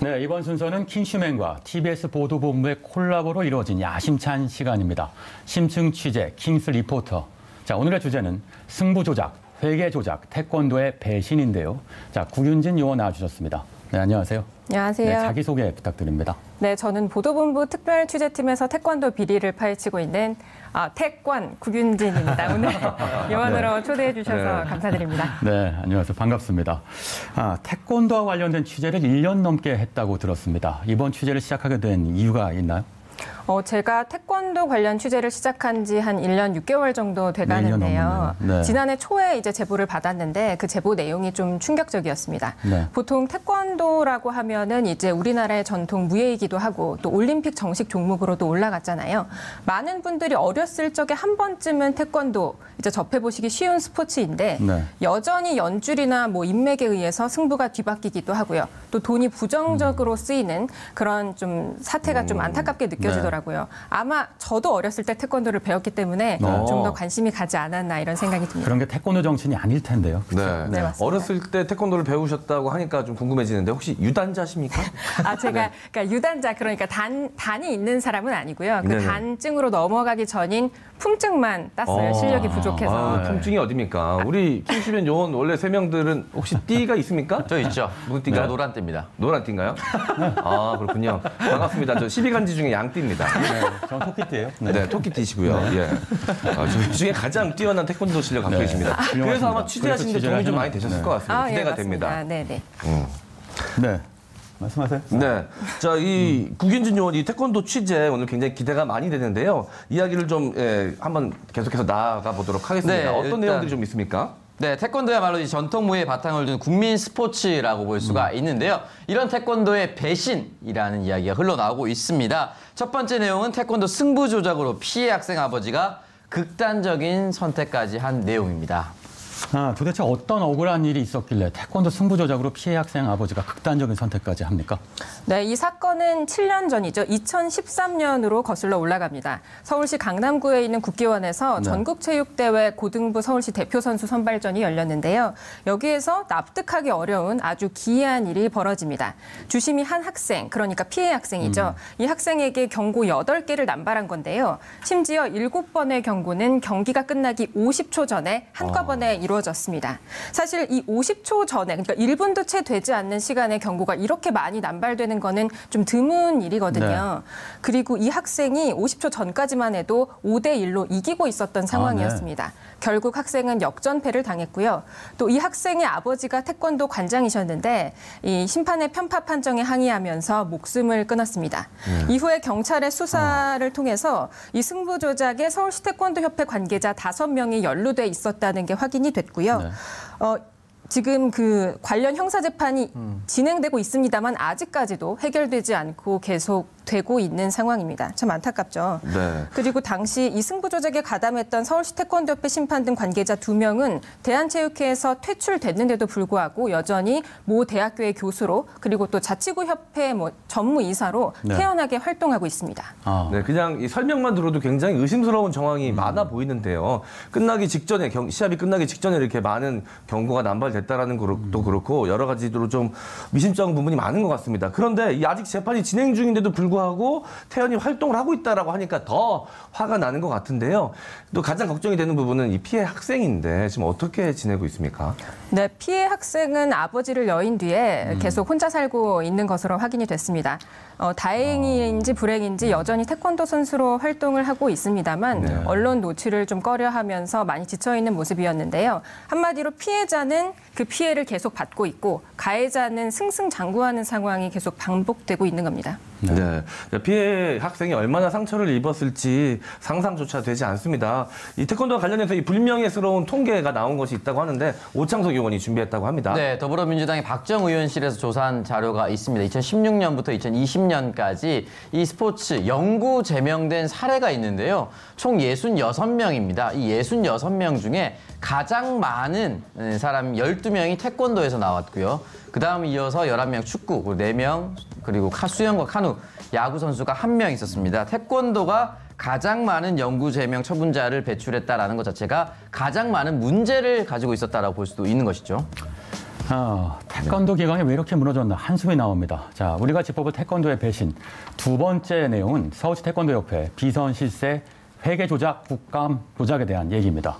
네, 이번 순서는 킹슈맨과 TBS 보도본부의 콜라보로 이루어진 야심찬 시간입니다. 심층 취재, 킹스 리포터. 자, 오늘의 주제는 승부 조작, 회계 조작, 태권도의 배신인데요. 자, 구윤진 요원 나와주셨습니다. 네, 안녕하세요. 안녕하세요. 네, 자기소개 부탁드립니다. 네, 저는 보도본부 특별취재팀에서 태권도 비리를 파헤치고 있는 태권 구윤진입니다. 오늘 요원으로 초대해 주셔서 감사드립니다. 네, 안녕하세요. 반갑습니다. 태권도와 관련된 취재를 1년 넘게 했다고 들었습니다. 이번 취재를 시작하게 된 이유가 있나요? 제가 태권도 관련 취재를 시작한 지 한 1년 6개월 정도 돼가는데요. 네. 지난해 초에 이제 제보를 받았는데 그 제보 내용이 좀 충격적이었습니다. 네. 보통 태권도라고 하면은 이제 우리나라의 전통 무예이기도 하고 또 올림픽 정식 종목으로도 올라갔잖아요. 많은 분들이 어렸을 적에 한 번쯤은 태권도 이제 접해보시기 쉬운 스포츠인데 네. 여전히 연줄이나 뭐 인맥에 의해서 승부가 뒤바뀌기도 하고요. 또 돈이 부정적으로 쓰이는 그런 좀 사태가 좀 안타깝게 느껴지더라고요. 아마 저도 어렸을 때 태권도를 배웠기 때문에 좀 더 관심이 가지 않았나 이런 생각이 듭니다. 그런 게 태권도 정신이 아닐 텐데요. 네. 네, 맞습니다. 어렸을 때 태권도를 배우셨다고 하니까 좀 궁금해지는데 혹시 유단자십니까? 제가 그러니까 유단자 그러니까 단이 있는 사람은 아니고요. 그 네네. 단증으로 넘어가기 전인 품증만 땄어요. 실력이 부족해서. 품증이 어딥니까? 우리 킹슈맨 요원 원래 3명들은 혹시 띠가 있습니까? 저 있죠. 무슨 띠가? 노란 띠입니다. 노란 띠인가요? 그렇군요. 반갑습니다. 저 12간지 중에 양띠입니다. 네, 저는 토끼띠예요. 네, 토끼띠시고요. 예. 그 중에 가장 뛰어난 태권도 실력 갖고 계십니다. 그래서 아마 취재하시는 데 도움이 좀 많이 되셨을 것 같습니다. 기대가 됩니다. 네네. 네. 말씀하세요. 네. 자, 이 구윤진 요원 이 태권도 취재 오늘 굉장히 기대가 많이 되는데요. 이야기를 좀 한번 계속해서 나아가 보도록 하겠습니다. 네, 어떤 일단 내용들이 좀 있습니까? 네, 태권도야말로 이 전통 무예의 바탕을 둔 국민 스포츠라고 볼 수가 있는데요. 이런 태권도의 배신이라는 이야기가 흘러나오고 있습니다. 첫 번째 내용은 태권도 승부 조작으로 피해 학생 아버지가 극단적인 선택까지 한 내용입니다. 도대체 어떤 억울한 일이 있었길래 태권도 승부 조작으로 피해 학생 아버지가 극단적인 선택까지 합니까? 네, 이 사건은 7년 전이죠. 2013년으로 거슬러 올라갑니다. 서울시 강남구에 있는 국기원에서 전국체육대회 고등부 서울시 대표 선수 선발전이 열렸는데요. 여기에서 납득하기 어려운 아주 기이한 일이 벌어집니다. 주심이 한 학생, 그러니까 피해 학생이죠. 이 학생에게 경고 8개를 남발한 건데요. 심지어 7번의 경고는 경기가 끝나기 50초 전에 한꺼번에 이루어졌습니다. 사실 이 50초 전에, 그러니까 1분도 채 되지 않는 시간에 경고가 이렇게 많이 남발되는 거는 좀 드문 일이거든요. 그리고 이 학생이 50초 전까지만 해도 5대1로 이기고 있었던 상황이었습니다. 결국 학생은 역전패를 당했고요. 또 이 학생의 아버지가 태권도 관장이셨는데 이 심판의 편파 판정에 항의하면서 목숨을 끊었습니다. 이후에 경찰의 수사를 통해서 이 승부 조작에 서울시 태권도협회 관계자 5명이 연루돼 있었다는 게 확인이 됐고요. 지금 그 관련 형사 재판이 진행되고 있습니다만 아직까지도 해결되지 않고 계속 되고 있는 상황입니다. 참 안타깝죠. 네. 그리고 당시 이 승부 조작에 가담했던 서울시 태권도협회 심판 등 관계자 2명은 대한체육회에서 퇴출됐는데도 불구하고 여전히 모 대학교의 교수로 그리고 또 자치구협회 전무이사로 태연하게 활동하고 있습니다. 네, 그냥 이 설명만 들어도 굉장히 의심스러운 정황이 많아 보이는데요. 끝나기 직전에 시합이 끝나기 직전에 이렇게 많은 경고가 남발됐다라는 것도 그렇고 여러 가지로 좀 미심쩍은 부분이 많은 것 같습니다. 그런데 이 아직 재판이 진행 중인데도 불구하고 태연이 활동을 하고 있다라고 하니까 더 화가 나는 것 같은데요. 또 가장 걱정이 되는 부분은 이 피해 학생인데 지금 어떻게 지내고 있습니까? 네, 피해 학생은 아버지를 여인 뒤에 계속 혼자 살고 있는 것으로 확인이 됐습니다. 다행인지 불행인지 여전히 태권도 선수로 활동을 하고 있습니다만 언론 노출을 좀 꺼려하면서 많이 지쳐있는 모습이었는데요. 한마디로 피해자는 그 피해를 계속 받고 있고 가해자는 승승장구하는 상황이 계속 반복되고 있는 겁니다. 네. 피해 학생이 얼마나 상처를 입었을지 상상조차 되지 않습니다. 이 태권도와 관련해서 이 불명예스러운 통계가 나온 것이 있다고 하는데 오창석 의원이 준비했다고 합니다. 네, 더불어민주당의 박정 의원실에서 조사한 자료가 있습니다. 2016년부터 2020년까지 이 스포츠 영구 제명된 사례가 있는데요. 총 66명입니다. 이 66명 중에 가장 많은 사람 12명이 태권도에서 나왔고요. 그 다음 이어서 11명 축구, 그리고 4명, 그리고 수영과 카누, 야구 선수가 1명 있었습니다. 태권도가 가장 많은 영구 제명 처분자를 배출했다라는 것 자체가 가장 많은 문제를 가지고 있었다라고 볼 수도 있는 것이죠. 태권도 기강이 왜 이렇게 무너졌나 한숨이 나옵니다. 자, 우리가 짚어볼 태권도의 배신. 두 번째 내용은 서울시 태권도협회 비선 실세 회계 조작, 국감 조작에 대한 얘기입니다.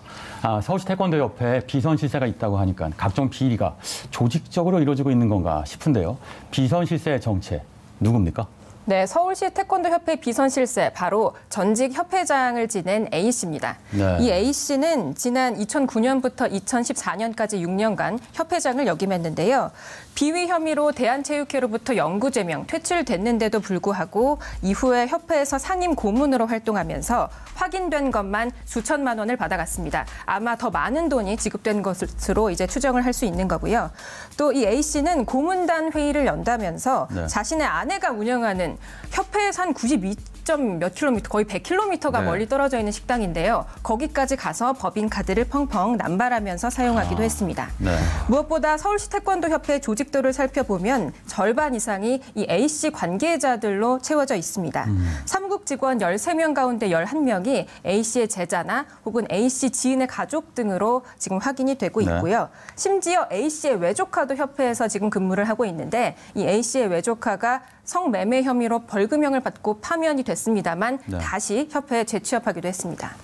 서울시 태권도협회에 비선 실세가 있다고 하니까 각종 비리가 조직적으로 이루어지고 있는 건가 싶은데요. 비선 실세의 정체 누굽니까? 네, 서울시 태권도협회 비선실세, 바로 전직 협회장을 지낸 A씨입니다. 이 A씨는 지난 2009년부터 2014년까지 6년간 협회장을 역임했는데요. 비위 혐의로 대한체육회로부터 영구 제명, 퇴출됐는데도 불구하고 이후에 협회에서 상임 고문으로 활동하면서 확인된 것만 수천만 원을 받아갔습니다. 아마 더 많은 돈이 지급된 것으로 이제 추정을 할 수 있는 거고요. 또 이 A씨는 고문단 회의를 연다면서 자신의 아내가 운영하는 협회에서 한 92몇 킬로미터, 거의 100킬로미터가 멀리 떨어져 있는 식당인데요. 거기까지 가서 법인 카드를 펑펑 남발하면서 사용하기도 했습니다. 무엇보다 서울시 태권도협회 조직도를 살펴보면 절반 이상이 이 A씨 관계자들로 채워져 있습니다. 사무국 직원 13명 가운데 11명이 A씨의 제자나 혹은 A씨 지인의 가족 등으로 지금 확인이 되고 있고요. 심지어 A씨의 외조카도 협회에서 지금 근무를 하고 있는데 이 A씨의 외조카가 성매매 혐의로 벌금형을 받고 파면이 됐습니다만 다시 협회에 재취업하기도 했습니다.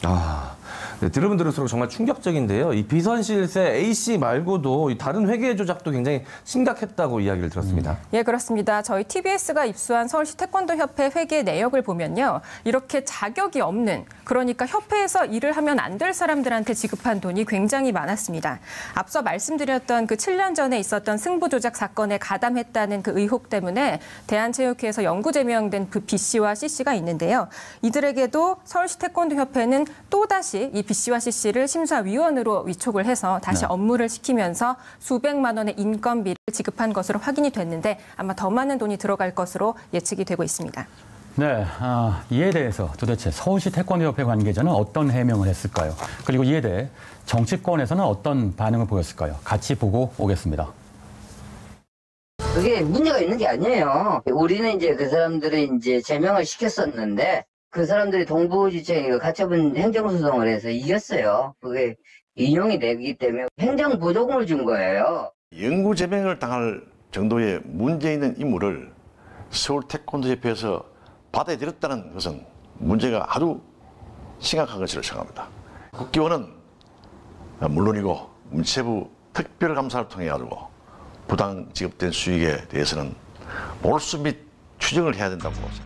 네, 들으면 들을수록 정말 충격적인데요. 이 비선실세 A씨 말고도 이 다른 회계 조작도 굉장히 심각했다고 이야기를 들었습니다. 예, 그렇습니다. 저희 TBS가 입수한 서울시 태권도협회 회계 내역을 보면요. 이렇게 자격이 없는, 그러니까 협회에서 일을 하면 안 될 사람들한테 지급한 돈이 굉장히 많았습니다. 앞서 말씀드렸던 그 7년 전에 있었던 승부 조작 사건에 가담했다는 그 의혹 때문에 대한체육회에서 영구 제명된 B씨와 C씨가 있는데요. 이들에게도 서울시 태권도협회는 또다시 이 B씨와 C씨를 심사위원으로 위촉을 해서 다시 업무를 시키면서 수백만 원의 인건비를 지급한 것으로 확인이 됐는데 아마 더 많은 돈이 들어갈 것으로 예측이 되고 있습니다. 네, 이에 대해서 도대체 서울시 태권도협회 관계자는 어떤 해명을 했을까요? 그리고 이에 대해 정치권에서는 어떤 반응을 보였을까요? 같이 보고 오겠습니다. 그게 문제가 있는 게 아니에요. 우리는 이제 그 사람들을 이제 제명을 시켰었는데 그 사람들이 동부지청이 가처분 행정소송을 해서 이겼어요. 그게 인용이 되기 때문에 행정보조금을 준 거예요. 영구 제명을 당할 정도의 문제 있는 인물을 서울 태권도협회에서 받아들였다는 것은 문제가 아주 심각한 것으로 생각합니다. 국기원은 물론이고 문체부 특별감사를 통해 가지고 부당 지급된 수익에 대해서는 몰수 및 추정을 해야 된다고 생각합니다.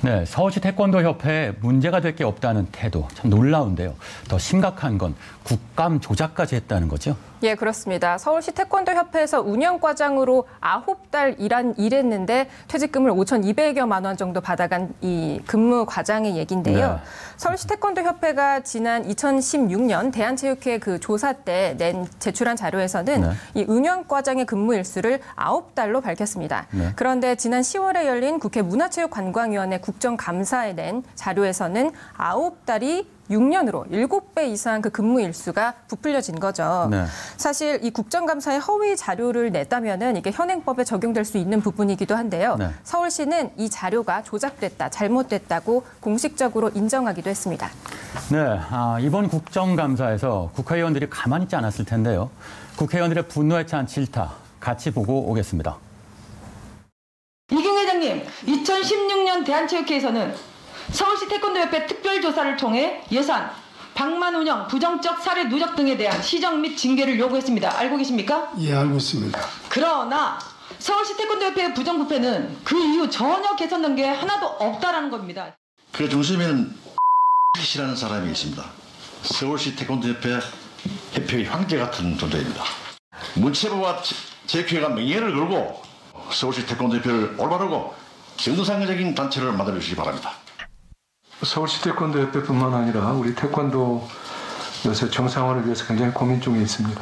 네, 서울시 태권도협회에 문제가 될 게 없다는 태도 참 놀라운데요. 더 심각한 건 국감 조작까지 했다는 거죠? 예, 그렇습니다. 서울시 태권도협회에서 운영과장으로 9달 일했는데 퇴직금을 5,200여만 원 정도 받아간 이 근무 과장의 얘기인데요. 네. 서울시 태권도협회가 지난 2016년 대한체육회 그 조사 때 제출한 자료에서는 네. 이 운영과장의 근무 일수를 9달로 밝혔습니다. 네. 그런데 지난 10월에 열린 국회 문화체육관광위원회 국정감사에 낸 자료에서는 9달이 6년으로 7배 이상 그 근무 일수가 부풀려진 거죠. 네. 사실 이 국정감사에 허위 자료를 냈다면은 이게 현행법에 적용될 수 있는 부분이기도 한데요. 네. 서울시는 이 자료가 조작됐다, 잘못됐다고 공식적으로 인정하기도 했습니다. 네, 이번 국정감사에서 국회의원들이 가만히 있지 않았을 텐데요. 국회의원들의 분노에 찬 질타 같이 보고 오겠습니다. 이경 회장님, 2016년 대한체육회에서는 서울시 태권도협회 특별조사를 통해 예산, 방만 운영, 부정적 사례 누적 등에 대한 시정 및 징계를 요구했습니다. 알고 계십니까? 예, 알고 있습니다. 그러나 서울시 태권도협회의 부정부패는 그 이후 전혀 개선된 게 하나도 없다라는 겁니다. 그 중심에는 씨라는 사람이 있습니다. 서울시 태권도협회 협회의 황제 같은 존재입니다. 문체부와 체육회가 명예를 걸고 서울시 태권도협회를 올바르고 정상적인 단체를 만들어 주시기 바랍니다. 서울시 태권도협회뿐만 아니라 우리 태권도 요새 정상화를 위해서 굉장히 고민 중에 있습니다.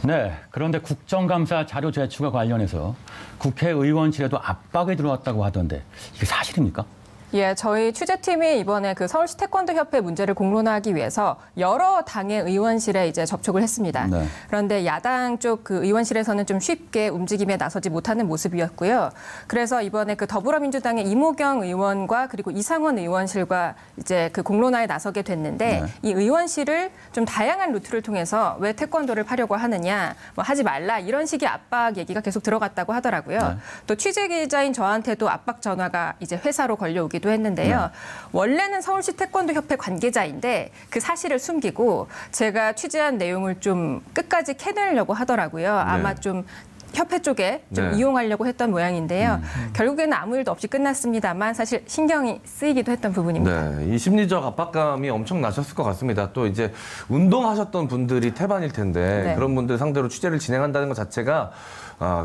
네, 그런데 국정감사 자료 제출과 관련해서 국회의원실에도 압박이 들어왔다고 하던데 이게 사실입니까? 예, 저희 취재팀이 이번에 그 서울시 태권도협회 문제를 공론화하기 위해서 여러 당의 의원실에 이제 접촉을 했습니다. 네. 그런데 야당 쪽 그 의원실에서는 좀 쉽게 움직임에 나서지 못하는 모습이었고요. 그래서 이번에 그 더불어민주당의 이모경 의원과 그리고 이상원 의원실과 이제 그 공론화에 나서게 됐는데 네. 이 의원실을 좀 다양한 루트를 통해서 왜 태권도를 하려고 하느냐, 뭐 하지 말라 이런 식의 압박 얘기가 계속 들어갔다고 하더라고요. 네. 또 취재 기자인 저한테도 압박 전화가 이제 회사로 걸려오기도 했는데요. 네. 원래는 서울시 태권도협회 관계자인데 그 사실을 숨기고 제가 취재한 내용을 좀 끝까지 캐내려고 하더라고요. 아마 좀 협회 쪽에 좀 이용하려고 했던 모양인데요. 결국에는 아무 일도 없이 끝났습니다만 사실 신경이 쓰이기도 했던 부분입니다. 네, 이 심리적 압박감이 엄청 나셨을 것 같습니다. 또 이제 운동하셨던 분들이 태반일 텐데 네. 그런 분들 상대로 취재를 진행한다는 것 자체가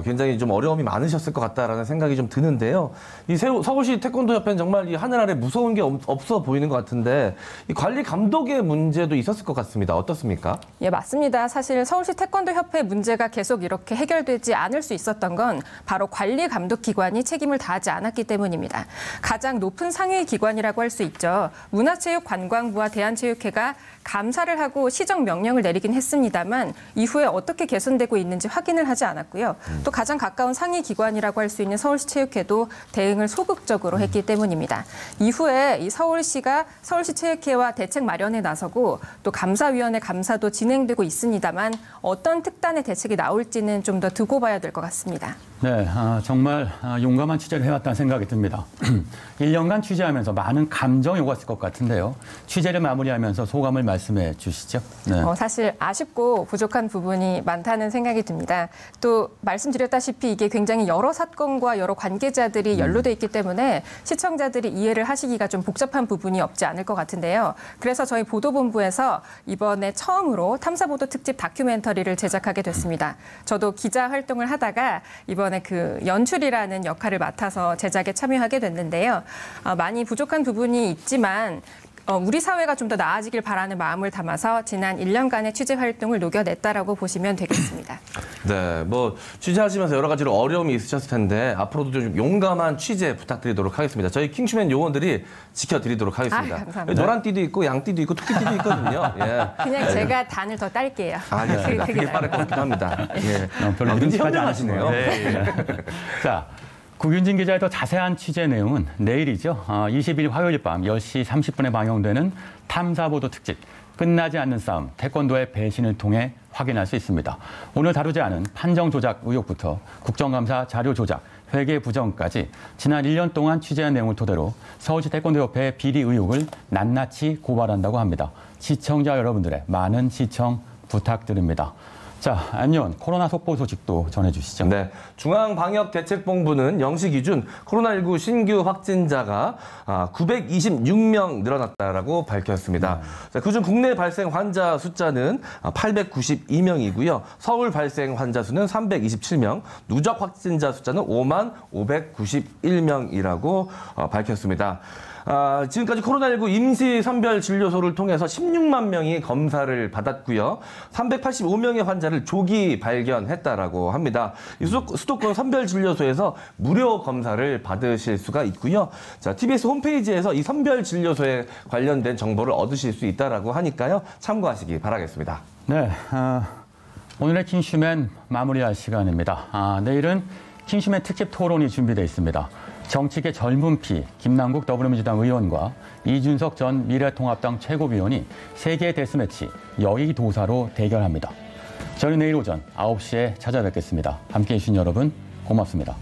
굉장히 좀 어려움이 많으셨을 것 같다라는 생각이 좀 드는데요. 이 서울시 태권도협회는 정말 이 하늘 아래 무서운 게 없어 보이는 것 같은데 이 관리 감독의 문제도 있었을 것 같습니다. 어떻습니까? 예, 맞습니다. 사실 서울시 태권도협회 문제가 계속 이렇게 해결되지 않을 수 있었던 건 바로 관리 감독 기관이 책임을 다하지 않았기 때문입니다. 가장 높은 상위 기관이라고 할 수 있죠. 문화체육관광부와 대한체육회가 감사를 하고 시정 명령을 내리긴 했습니다만 이후에 어떻게 개선되고 있는지 확인을 하지 않았고요. 또 가장 가까운 상위 기관이라고 할 수 있는 서울시 체육회도 대응을 소극적으로 했기 때문입니다. 이후에 이 서울시가 서울시 체육회와 대책 마련에 나서고 또 감사위원회 감사도 진행되고 있습니다만 어떤 특단의 대책이 나올지는 좀 더 두고 봐야 될 것 같습니다. 네, 정말 용감한 취재를 해왔다는 생각이 듭니다. 1년간 취재하면서 많은 감정이 오갔을 것 같은데요. 취재를 마무리하면서 소감을 말씀해 주시죠. 네. 사실 아쉽고 부족한 부분이 많다는 생각이 듭니다. 또 말씀드렸다시피 이게 굉장히 여러 사건과 여러 관계자들이 연루돼 있기 때문에 시청자들이 이해를 하시기가 좀 복잡한 부분이 없지 않을 것 같은데요. 그래서 저희 보도본부에서 이번에 처음으로 탐사보도 특집 다큐멘터리를 제작하게 됐습니다. 저도 기자 활동을 하다가 이번에 그 연출이라는 역할을 맡아서 제작에 참여하게 됐는데요. 많이 부족한 부분이 있지만 우리 사회가 좀 더 나아지길 바라는 마음을 담아서 지난 1년간의 취재 활동을 녹여냈다라고 보시면 되겠습니다. 네, 뭐 취재하시면서 여러 가지로 어려움이 있으셨을 텐데 앞으로도 좀 용감한 취재 부탁드리도록 하겠습니다. 저희 킹슈맨 요원들이 지켜드리도록 하겠습니다. 감사합니다. 노란띠도 있고 양띠도 있고 토끼띠도 있거든요. 예. 그냥 제가 단을 더 딸게요. 알겠습니다. 그게 빠를 것 같긴 합니다. 예. 별로 굉장히 능숙하지 현명하시네요. 네. 자, 구균진 기자의 더 자세한 취재 내용은 내일이죠. 20일 화요일 밤 10시 30분에 방영되는 탐사보도 특집 끝나지 않는 싸움 태권도의 배신을 통해 확인할 수 있습니다. 오늘 다루지 않은 판정 조작 의혹부터 국정감사 자료 조작, 회계 부정까지 지난 1년 동안 취재한 내용을 토대로 서울시 태권도협회의 비리 의혹을 낱낱이 고발한다고 합니다. 시청자 여러분들의 많은 시청 부탁드립니다. 자, 안녕. 코로나 속보 소식도 전해주시죠. 네, 중앙방역대책본부는 0시 기준 코로나19 신규 확진자가 926명 늘어났다라고 밝혔습니다. 자, 그중 국내 발생 환자 숫자는 892명이고요. 서울 발생 환자 수는 327명, 누적 확진자 숫자는 5만 591명이라고 밝혔습니다. 지금까지 코로나19 임시선별진료소를 통해서 16만 명이 검사를 받았고요. 385명의 환자를 조기 발견했다라고 합니다. 이 수도권 선별진료소에서 무료 검사를 받으실 수가 있고요. 자, TBS 홈페이지에서 이 선별진료소에 관련된 정보를 얻으실 수 있다라고 하니까요. 참고하시기 바라겠습니다. 네, 오늘의 킹슈맨 마무리할 시간입니다. 내일은 킹슈맨 특집 토론이 준비되어 있습니다. 정치계 젊은 피 김남국 더불어민주당 의원과 이준석 전 미래통합당 최고위원이 세계 데스매치 여의도사로 대결합니다. 저는 내일 오전 9시에 찾아뵙겠습니다. 함께해 주신 여러분 고맙습니다.